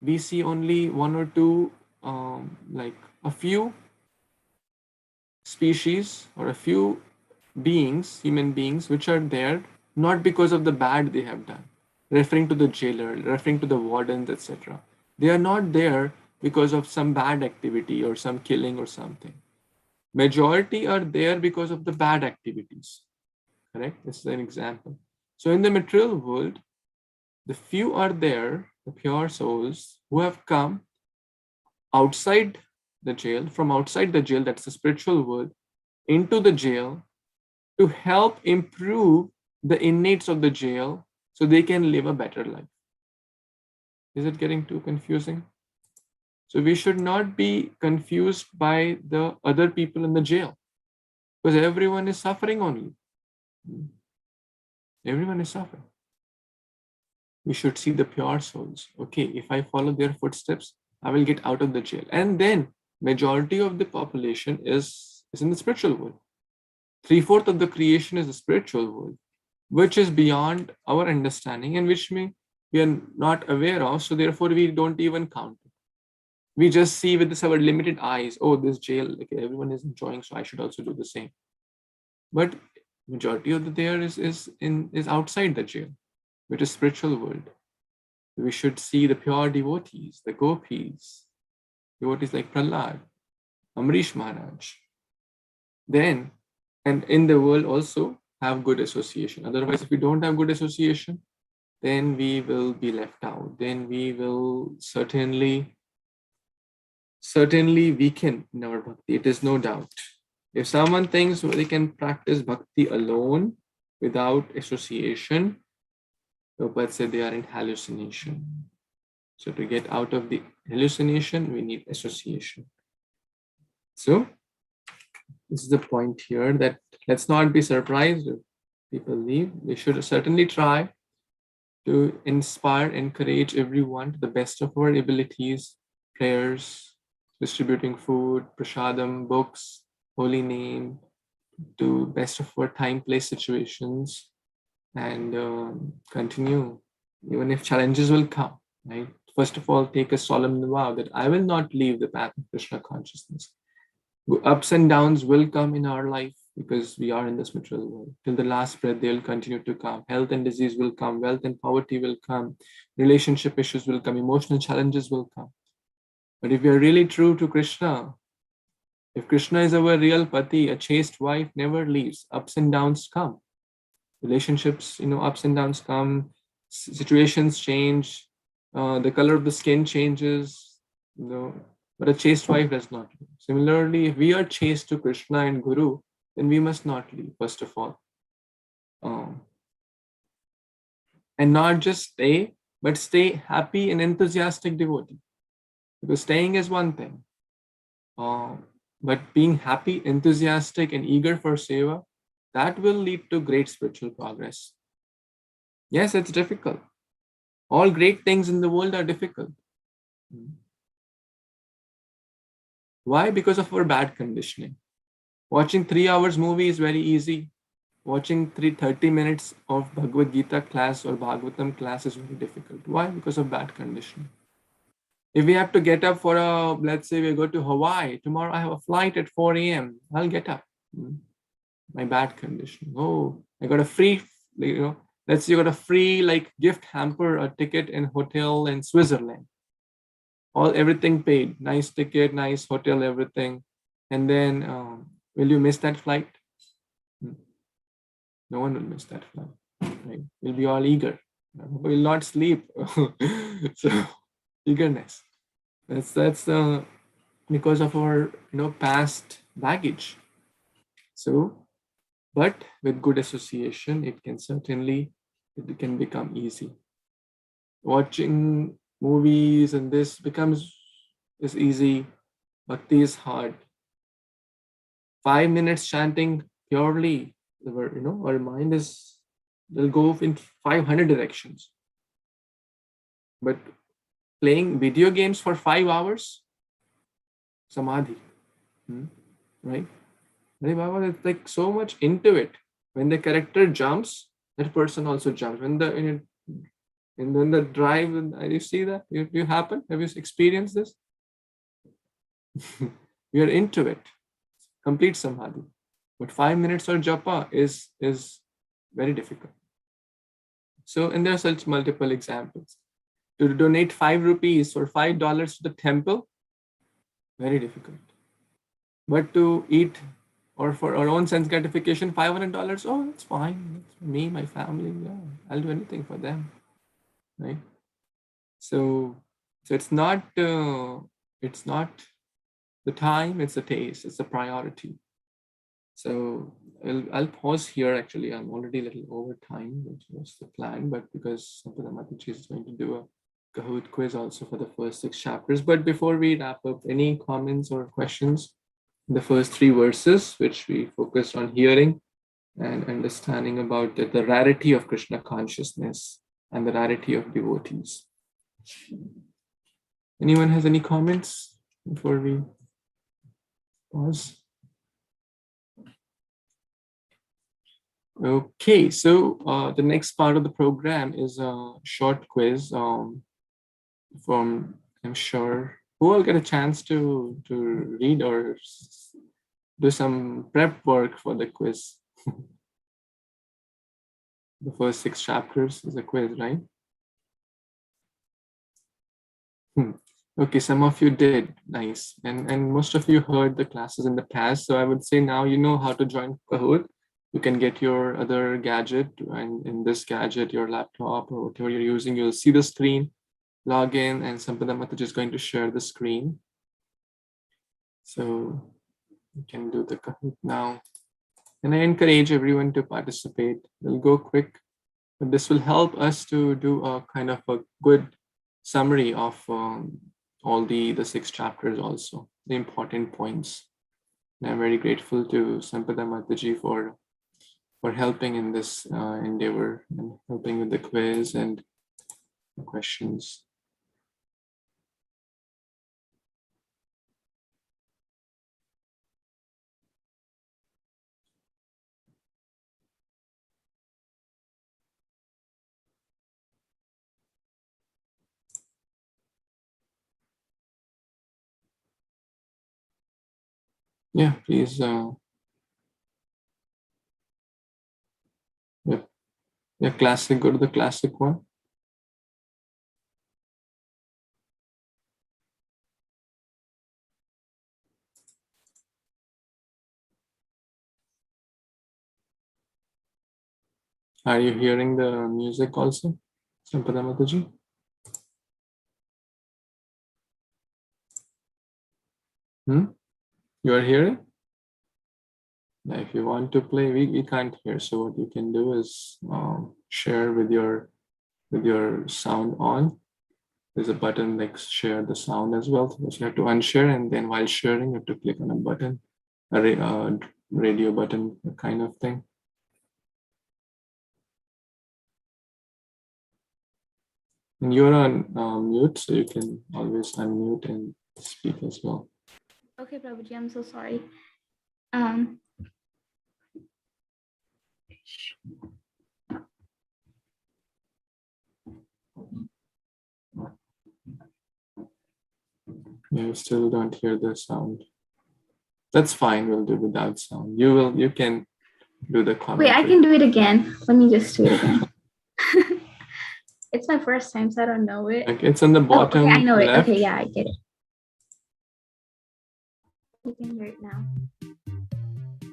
we see only one or two, like a few species or a few beings, human beings, which are there not because of the bad they have done, referring to the jailer, referring to the wardens, etc. They are not there because of some bad activity or some killing or something. Majority are there because of the bad activities. Correct? This is an example. So in the material world, the few are there, the pure souls, who have come outside the jail, from outside the jail, that's the spiritual world, into the jail to help improve the inmates of the jail so they can live a better life. Is it getting too confusing? So we should not be confused by the other people in the jail, because everyone is suffering only. Everyone is suffering. We should see the pure souls. Okay, if I follow their footsteps, I will get out of the jail. And then majority of the population is in the spiritual world. 3/4 of the creation is the spiritual world, which is beyond our understanding and which we are not aware of. So therefore, we don't even count it. We just see with our limited eyes, oh, this jail, okay, everyone is enjoying, so I should also do the same. But majority of the there is outside the jail, which is spiritual world. We should see the pure devotees, the gopis, devotees like Prahlad, Amrish Maharaj. Then, and in the world also have good association. Otherwise, if we don't have good association, then we will be left out. Then we will certainly weaken in our bhakti. It is no doubt. If someone thinks they can practice bhakti alone without association, Prabhupada said they are in hallucination. So to get out of the hallucination, we need association. So this is the point here, that let's not be surprised if people leave. We should certainly try to inspire, encourage everyone to the best of our abilities, prayers, distributing food, prasadam, books, holy name, to best of our time, place, situations, and continue, even if challenges will come, right? First of all, take a solemn vow that I will not leave the path of Krishna consciousness. Ups and downs will come in our life because we are in this material world. Till the last breath, they will continue to come. Health and disease will come. Wealth and poverty will come. Relationship issues will come. Emotional challenges will come. But if we are really true to Krishna, if Krishna is our real pati, a chaste wife never leaves. Ups and downs come. Relationships, ups and downs come. Situations change. The color of the skin changes. But a chaste wife does not leave. Similarly, if we are chaste to Krishna and Guru, then we must not leave, first of all. And not just stay, but stay happy and enthusiastic devotee. Because staying is one thing. But being happy, enthusiastic, and eager for seva, that will lead to great spiritual progress. Yes, it's difficult. All great things in the world are difficult. Why? Because of our bad conditioning. Watching 3 hours movie is very easy. Watching 30 minutes of Bhagavad Gita class or Bhagavatam class is very difficult. Why? Because of bad conditioning. If we have to get up for let's say we go to Hawaii, tomorrow I have a flight at 4 a.m. I'll get up. My bad conditioning. Oh, I got a free, let's say you got a free gift hamper, a ticket in hotel in Switzerland. Everything paid, nice ticket, nice hotel, everything. And then will you miss that flight? No one will miss that flight. Right? We'll be all eager. We'll not sleep. So eagerness. That's because of our past baggage. So, but with good association, it can become easy. Watching movies and this is easy. Bhakti is hard. 5 minutes chanting purely, our mind will go in 500 directions. But playing video games for 5 hours, samadhi, right? It's like so much into it. When the character jumps, that person also jumps. When the drive, you see that? You happen? Have you experienced this? We are into it. Complete samadhi. But 5 minutes or japa is very difficult. So, and there are such multiple examples. To donate 5 rupees or $5 to the temple, very difficult. But to eat or for our own sense gratification, $500, oh, that's fine. That's me, my family, yeah, I'll do anything for them, right? So it's not the time, it's the taste, it's the priority. So I'll pause here. Actually, I'm already a little over time, which was the plan, but because Sampada Mataji is going to do a Kahoot quiz also for the first 6 chapters. But before we wrap up, any comments or questions? The first 3 verses, which we focused on hearing and understanding about the rarity of Krishna consciousness and the rarity of devotees. Anyone has any comments before we pause? Okay, so the next part of the program is a short quiz from, I'm sure, who will get a chance to read or do some prep work for the quiz. The first 6 chapters is a quiz, right? Okay, some of you did. Nice. And most of you heard the classes in the past. So I would say now you know how to join Kahoot. You can get your other gadget, and in this gadget, your laptop or whatever you're using, you'll see the screen, log in, and Sampada Mataji is going to share the screen. So you can do the Kahoot now. And I encourage everyone to participate. We'll go quick, but this will help us to do a kind of a good summary of all the 6 chapters also, the important points. And I'm very grateful to Sampada Mataji for helping in this endeavor and helping with the quiz and the questions. Yeah, please. Yeah, classic. Go to the classic one. Are you hearing the music also, Sampada Mataji? You are hearing? Now, if you want to play, we can't hear. So what you can do is share with your sound on. There's a button like share the sound as well. So you have to unshare, and then while sharing, you have to click on a button, a radio button kind of thing. And you're on mute, so you can always unmute and speak as well. Okay, Prabhuji, I'm so sorry. You still don't hear the sound. That's fine. We'll do without sound. You can do the commentary. Wait, I can do it again. Let me just do it again. It's my first time, so I don't know it. Like it's on the bottom okay, I know left. it. Okay, yeah, I get it. You can hear it now.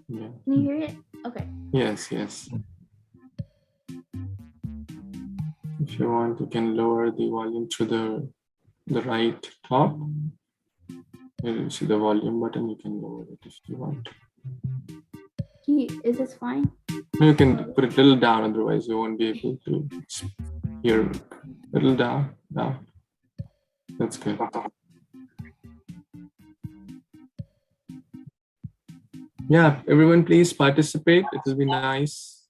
Yeah. Can you hear it? Okay. Yes, yes. If you want, you can lower the volume to the right top. You see the volume button, you can lower it if you want. Is this fine? You can put it a little down, otherwise you won't be able to hear. A little down. That's good. Yeah, everyone please participate. It will be nice.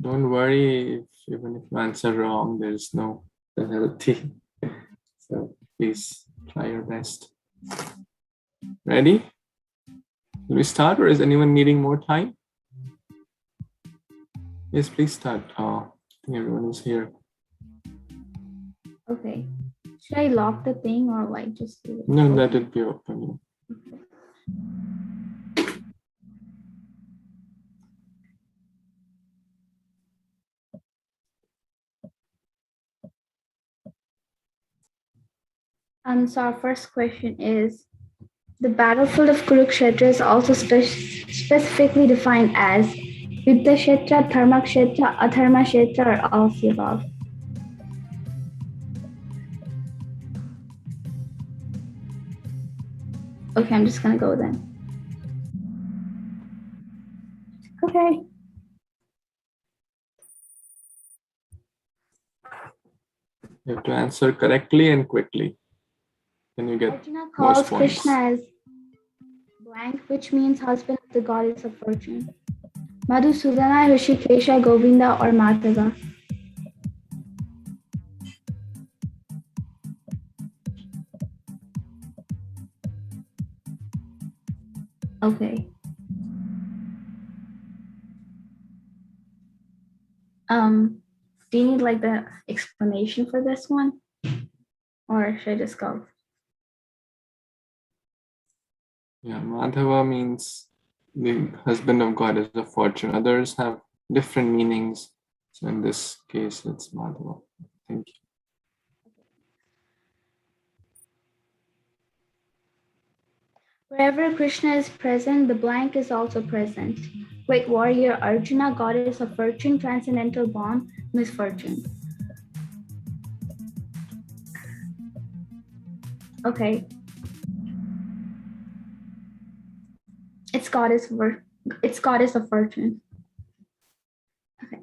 Don't worry, even if you answer wrong, there's no penalty. So please try your best. Ready? Will we start, or is anyone needing more time? Yes, please start. I think everyone is here. Okay. Should I lock the thing or like just do it? No, let it be open. So our first question is, the battlefield of Kurukshetra is also specifically defined as Yuddha Kshetra, Dharma Kshetra, Adharma Kshetra, or all of the above. Okay, I'm just gonna go then. Okay. You have to answer correctly and quickly. Then you get Arjuna most calls points. Krishna as blank, which means husband of the goddess of fortune. Madhusudana, Rishikesha, Govinda, or Madhava. Okay. Do you need like the explanation for this one? Or should I just go? Yeah, Madhava means the husband of goddess of fortune. Others have different meanings. So in this case, it's Madhava. Thank you. Wherever Krishna is present, the blank is also present. Great warrior Arjuna, goddess of fortune, transcendental bond, misfortune. Okay. It's goddess of fortune. Okay.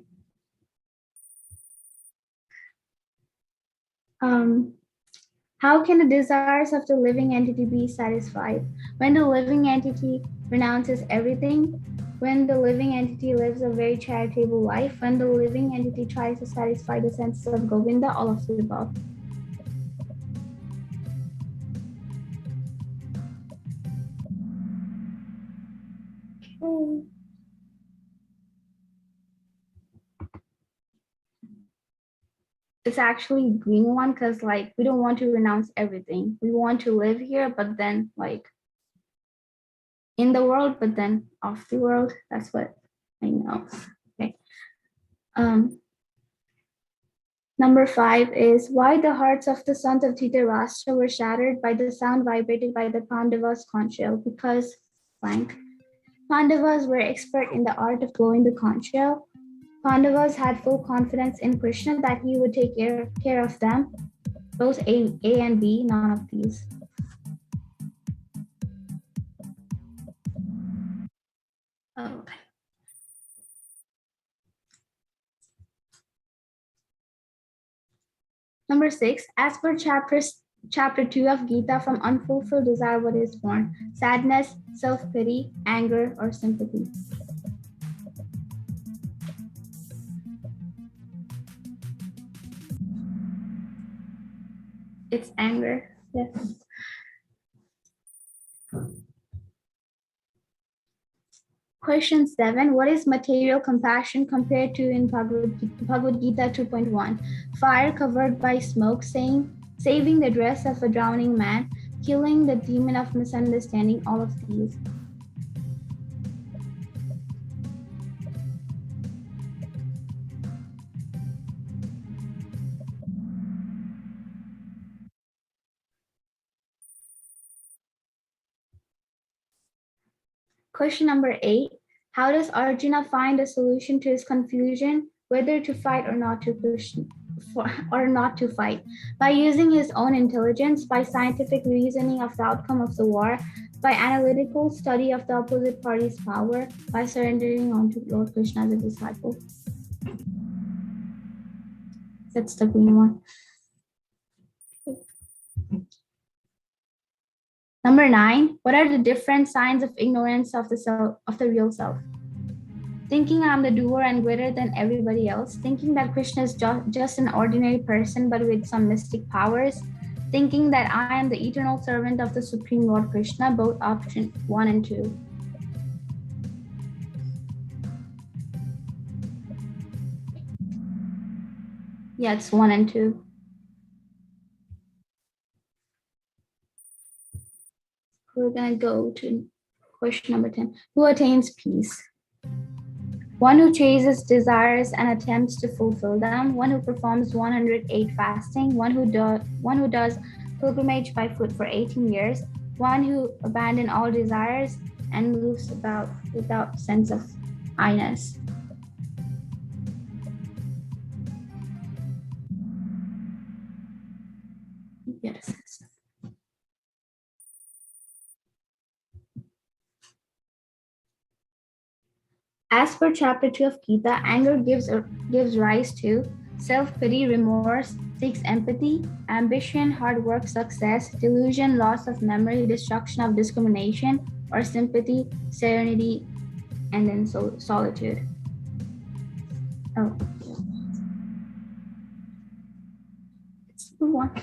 How can the desires of the living entity be satisfied? When the living entity renounces everything, when the living entity lives a very charitable life, when the living entity tries to satisfy the senses of Govinda, all of the above. Okay. it's actually green one because like we don't want to renounce everything. We want to live here, but then like in the world, but then off the world. That's what I know. Okay. Number 5 is why the hearts of the sons of Dhritarashtra were shattered by the sound vibrated by the Pandavas' conch shell. Because blank. Pandavas were expert in the art of blowing the conch shell. Pandavas had full confidence in Krishna that he would take care of them. Both A and B, none of these. Okay. Number 6, as per chapter 2 of Gita, from unfulfilled desire what is born? Sadness, self-pity, anger, or sympathy? It's anger. Yes. Question 7. What is material compassion compared to in Bhagavad Gita 2.1? Fire covered by smoke, saving the dress of a drowning man, killing the demon of misunderstanding, all of these. Question number 8. How does Arjuna find a solution to his confusion, whether to fight or not to fight? By using his own intelligence, by scientific reasoning of the outcome of the war, by analytical study of the opposite party's power, by surrendering onto Lord Krishna as a disciple. That's the green one. Number 9, what are the different signs of ignorance of the self, of the real self? Thinking I'm the doer and greater than everybody else, thinking that Krishna is just an ordinary person but with some mystic powers, thinking that I am the eternal servant of the Supreme Lord Krishna, both option 1 and 2. Yeah, it's 1 and 2. We're gonna go to question number 10. Who attains peace? One who chases desires and attempts to fulfill them, one who performs 108 fasting, one who does pilgrimage by foot for 18 years, one who abandons all desires and moves about without sense of I-ness. Yes. As per chapter 2 of Gita, anger gives rise to self-pity, remorse, seeks empathy, ambition, hard work, success, delusion, loss of memory, destruction of discrimination, or sympathy, serenity, and then solitude. Oh. Let's move on.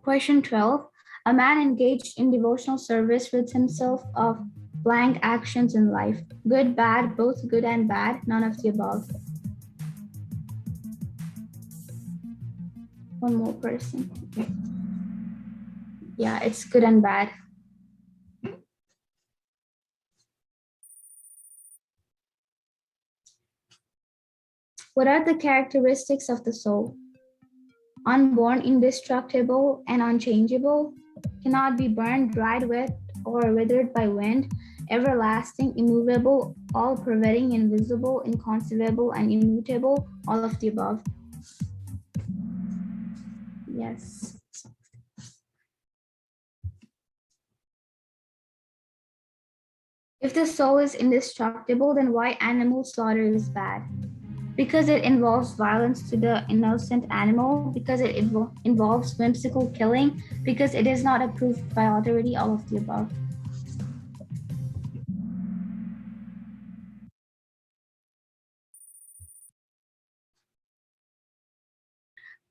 Question 12. A man engaged in devotional service rids himself of blank actions in life. Good, bad, both good and bad, none of the above. One more person. Yeah, it's good and bad. What are the characteristics of the soul? Unborn, indestructible, and unchangeable, cannot be burned, dried, wet, or withered by wind, everlasting, immovable, all-pervading, invisible, inconceivable, and immutable, all of the above. Yes. If the soul is indestructible, then why animal slaughter is bad? Because it involves violence to the innocent animal, because it involves whimsical killing, because it is not approved by authority, all of the above.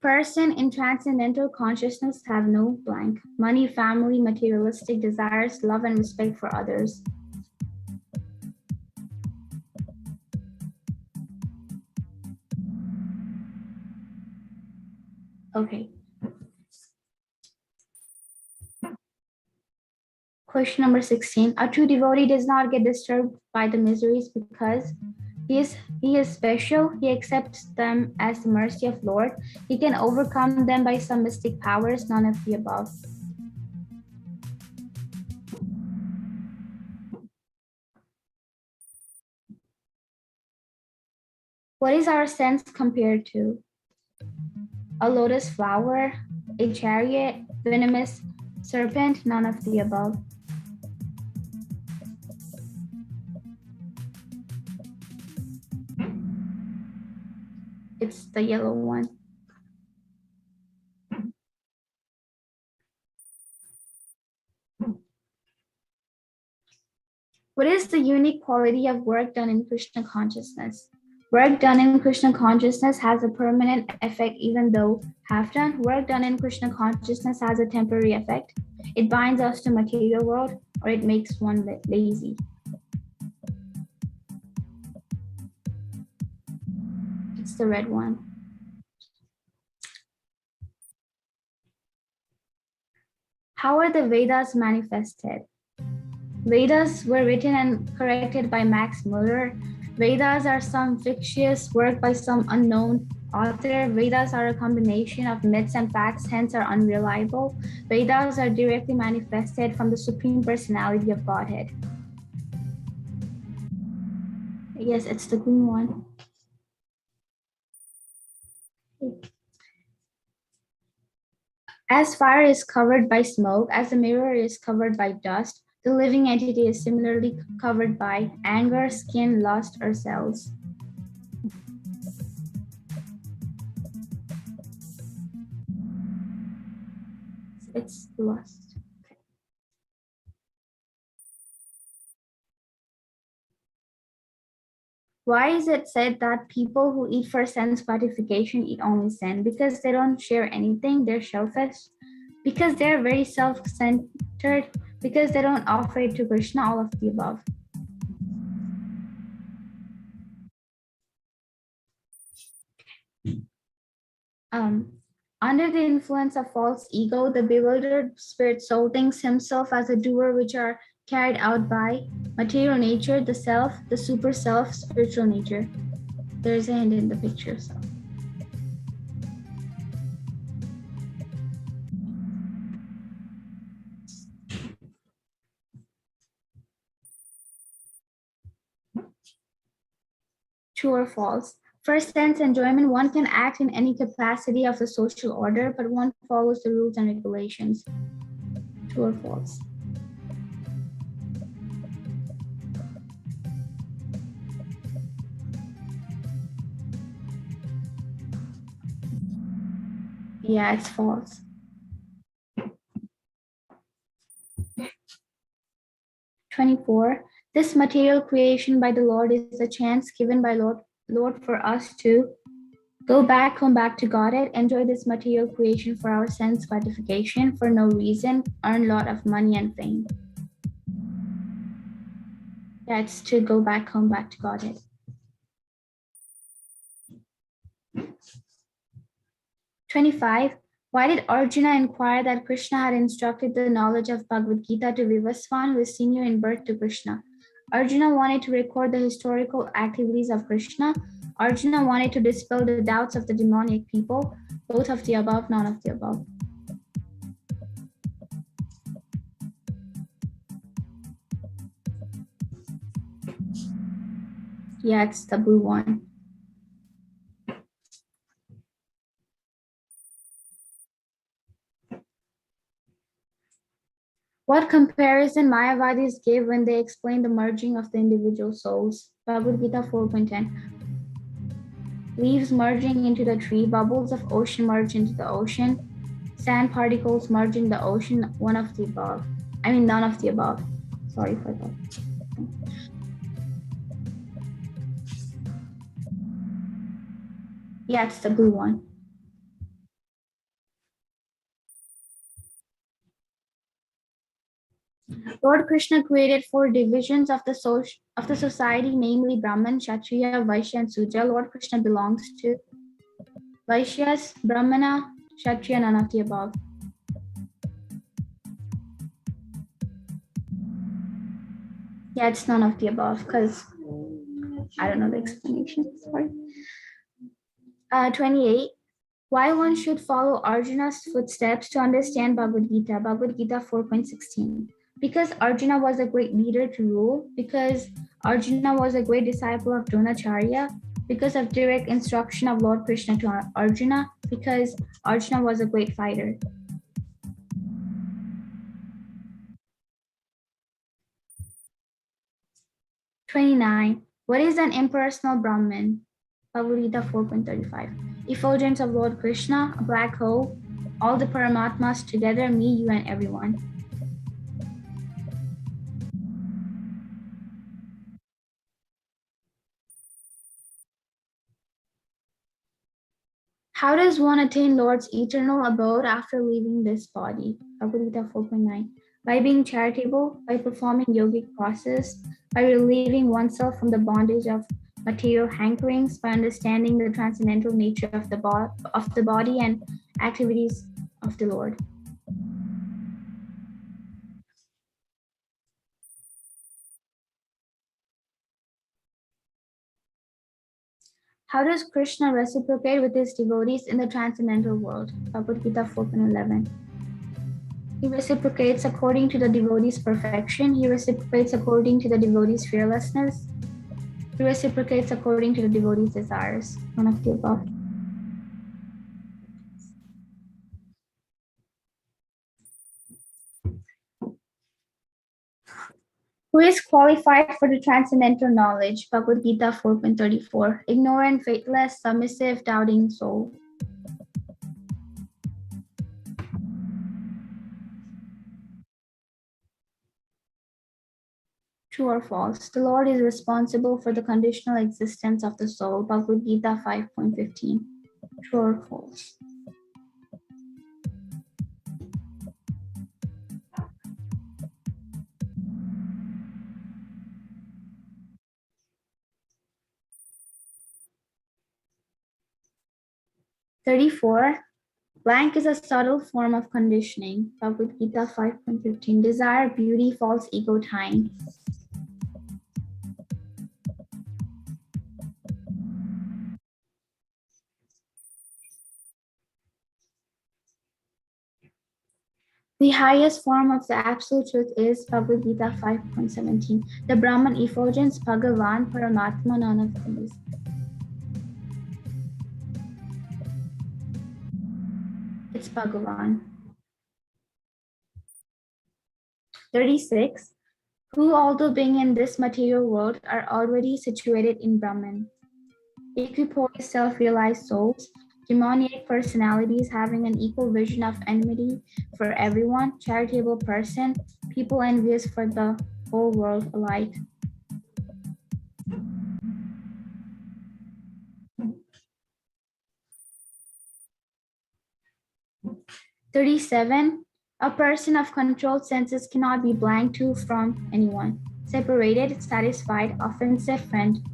Person in transcendental consciousness have no blank. Money, family, materialistic desires, love and respect for others. Okay. Question number 16. A true devotee does not get disturbed by the miseries because he is special. He accepts them as the mercy of Lord. He can overcome them by some mystic powers, none of the above. What is our sense compared to? A lotus flower, a chariot, venomous serpent, none of the above. It's the yellow one. What is the unique quality of work done in Krishna consciousness? Work done in Krishna consciousness has a permanent effect even though half done. Work done in Krishna consciousness has a temporary effect. It binds us to material world or it makes one lazy. It's the red one. How are the Vedas manifested? Vedas were written and corrected by Max Muller. Vedas are some fictitious work by some unknown author. Vedas are a combination of myths and facts, hence are unreliable. Vedas are directly manifested from the Supreme Personality of Godhead. Yes, it's the green one. As fire is covered by smoke, as a mirror is covered by dust, the living entity is similarly covered by anger, skin, lust, or cells. It's lust. Why is it said that people who eat for sense gratification eat only sin? Because they don't share anything, they're selfish. Because they're very self-centered. Because they don't offer it to Krishna, all of the above. Under the influence of false ego, the bewildered spirit soul thinks himself as a doer, which are carried out by material nature, the self, the super self, spiritual nature. There's a hand in the picture. So. True or false? For sense enjoyment, one can act in any capacity of the social order, but one follows the rules and regulations. True or false? Yeah, it's false. 24. This material creation by the Lord is a chance given by Lord for us to go back, come back to Godhead, enjoy this material creation for our sense gratification for no reason, earn a lot of money and fame. That's to go back, come back to Godhead. 25. Why did Arjuna inquire that Krishna had instructed the knowledge of Bhagavad Gita to Vivaswan, who is senior in birth to Krishna? Arjuna wanted to record the historical activities of Krishna. Arjuna wanted to dispel the doubts of the demonic people. Both of the above, none of the above. Yeah, it's the blue one. What comparison Mayavadis give when they explain the merging of the individual souls? Bhagavad Gita 4.10. Leaves merging into the tree, bubbles of ocean merge into the ocean, sand particles merge in the ocean, one of the above. I mean, none of the above. Sorry for that. Yeah, it's the blue one. Lord Krishna created 4 divisions of the society, namely Brahman, Kshatriya, Vaishya, and Sudra. Lord Krishna belongs to Vaishyas, Brahmana, Kshatriya, none of the above. Yeah, it's none of the above because I don't know the explanation. Sorry. 28. Why one should follow Arjuna's footsteps to understand Bhagavad Gita, Bhagavad Gita 4.16. Because Arjuna was a great leader to rule, because Arjuna was a great disciple of Dronacharya, because of direct instruction of Lord Krishna to Arjuna, because Arjuna was a great fighter. '29. What is an impersonal Brahman? Bhagavad Gita 4.35. Effulgence of Lord Krishna, a black hole, all the Paramatmas together, me, you, and everyone. How does one attain Lord's eternal abode after leaving this body? Bhagavad Gita 4.9. By being charitable, by performing yogic process, by relieving oneself from the bondage of material hankerings, by understanding the transcendental nature of the body and activities of the Lord. How does Krishna reciprocate with his devotees in the transcendental world? Bhagavad Gita 4.11. He reciprocates according to the devotee's perfection. He reciprocates according to the devotee's fearlessness. He reciprocates according to the devotee's desires. None of the above. Who is qualified for the transcendental knowledge? Bhagavad Gita 4.34. Ignorant, faithless, submissive, doubting soul. True or false? The Lord is responsible for the conditional existence of the soul. Bhagavad Gita 5.15. True or false? '34. Blank is a subtle form of conditioning. Bhagavad Gita 5.15. Desire, beauty, false ego, time. The highest form of the absolute truth is Bhagavad Gita 5.17. The Brahman effulgence, Bhagavan, Paramatma, none of these. It's Bhagavan. 36. Who, although being in this material world, are already situated in Brahman. Equipoised, self-realized souls, demoniac personalities having an equal vision of enmity for everyone, charitable person, people envious for the whole world alike. '37. A person of controlled senses cannot be blank to from anyone. Separated, satisfied, offensive, friend.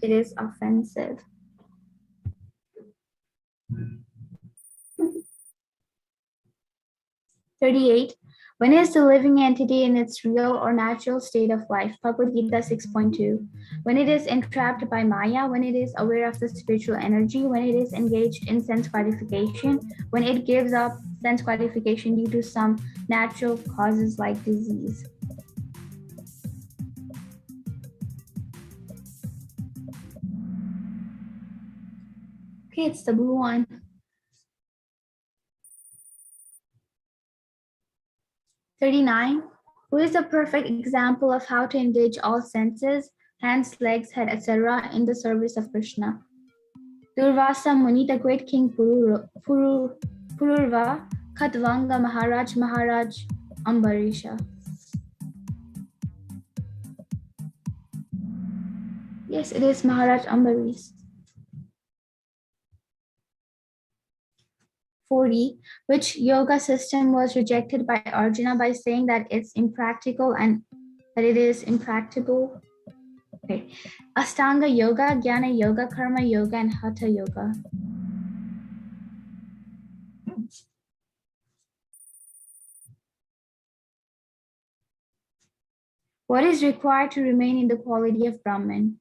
It is offensive. '38. When is the living entity in its real or natural state of life? Bhagavad Gita 6.2. When it is entrapped by Maya, when it is aware of the spiritual energy, when it is engaged in sense gratification, when it gives up sense gratification due to some natural causes like disease. Okay, it's the blue one. '39. Who is a perfect example of how to engage all senses, hands, legs, head, etc. in the service of Krishna? Durvasa Muni, the great king Pururva, Khatvanga Maharaj Ambarisha. Yes, it is Maharaj Ambarish. 40, which yoga system was rejected by Arjuna by saying that it's impractical and that it is impracticable. Okay. Astanga Yoga, Jnana Yoga, Karma Yoga, and Hatha Yoga. What is required to remain in the quality of Brahman?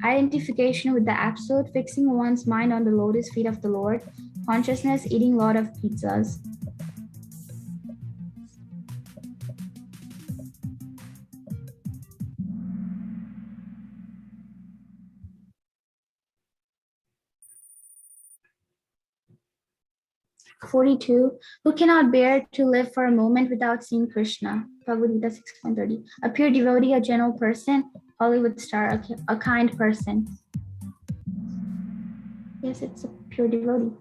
Identification with the Absolute, fixing one's mind on the lotus feet of the Lord, consciousness, eating a lot of pizzas. "42. Who cannot bear to live for a moment without seeing Krishna?" Bhagavad Gita 6.30. A pure devotee, a general person, Hollywood star, a kind person. Yes, it's a pure devotee.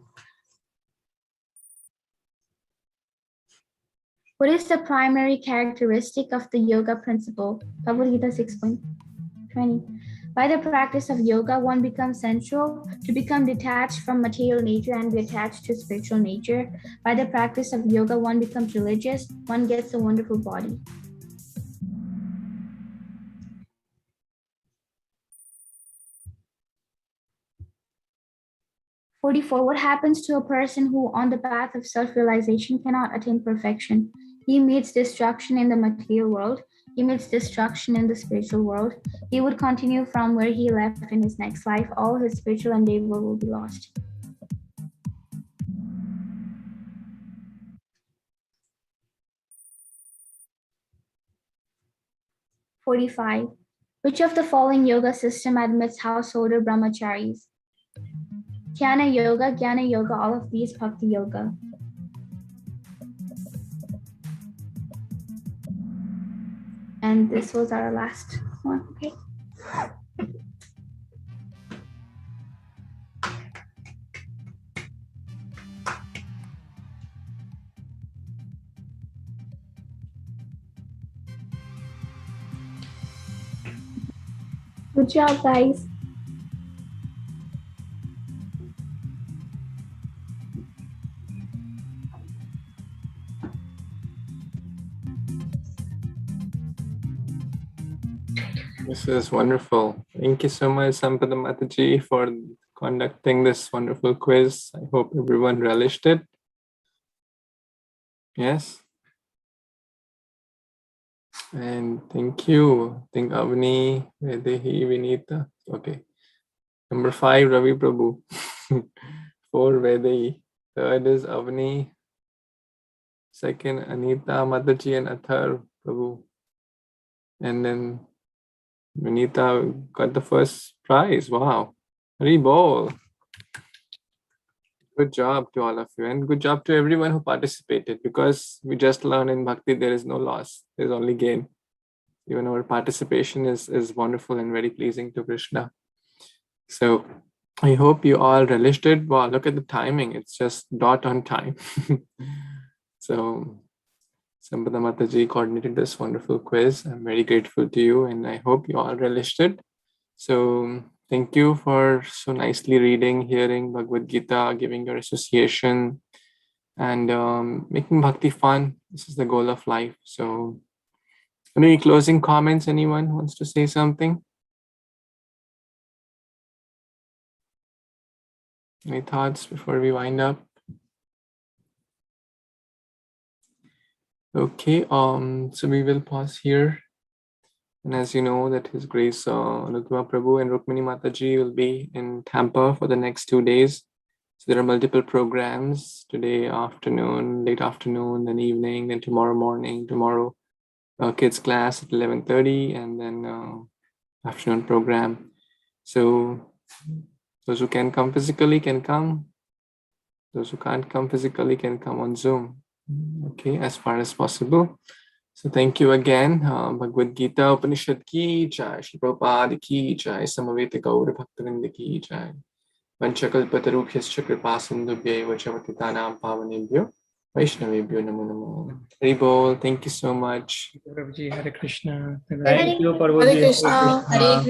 What is the primary characteristic of the yoga principle? Bhagavad Gita 6.20. By the practice of yoga, one becomes sensual, to become detached from material nature and be attached to spiritual nature. By the practice of yoga, one becomes religious, one gets a wonderful body. "44. What happens to a person who, on the path of self-realization, cannot attain perfection? He meets destruction in the material world. He meets destruction in the spiritual world. He would continue from where he left in his next life. All his spiritual endeavor will be lost." "45. Which of the following yoga system admits householder brahmacharis? Dhyana Yoga, Jnana Yoga, all of these, Bhakti Yoga. And this was our last one, okay? Good job, guys. This is wonderful. Thank you so much, Sampada Mataji, for conducting this wonderful quiz. I hope everyone relished it. Yes. And thank you. I think Avani, Vedehi, Vinita. Okay. Number 5, Ravi Prabhu. 4, Vedehi. Third is Avani. Second, Anita Mataji and Athar Prabhu. And then Vinita got the first prize. Wow. Hari Bol. Good job to all of you, and good job to everyone who participated, because we just learned in Bhakti there is no loss, there's only gain. Even our participation is wonderful and very pleasing to Krishna. So I hope you all relished it. Wow, look at the timing, it's just dot on time. So Sampada Mataji coordinated this wonderful quiz. I'm very grateful to you, and I hope you all relished it. So thank you for so nicely reading, hearing Bhagavad Gita, giving your association, and making Bhakti fun. This is the goal of life. So any closing comments? Anyone wants to say something? Any thoughts before we wind up? Okay, so we will pause here. And as you know, that His Grace Anutama Prabhu and Rukmini Mataji will be in Tampa for the next 2 days. So there are multiple programs today afternoon, late afternoon, then evening, then tomorrow morning, tomorrow kids class at 11:30, and then afternoon program. So those who can come physically can come. Those who can't come physically can come on Zoom. Okay, as far as possible. So thank you again. Bhagavad Gita Upanishad ki jai, Shri Prabhupada ki jai, Samaveta Gaura Bhaktavinda ki jai. Vanchakalpatarubhyascha kripa sindhubhyaiva ca patitanam pavanebhyo Vaishnavebhyo namo namo. Hari Bol, thank you so much. Prabhuji, Hare Krishna. Hare Thank you, Prabhuji. Krishna. Hare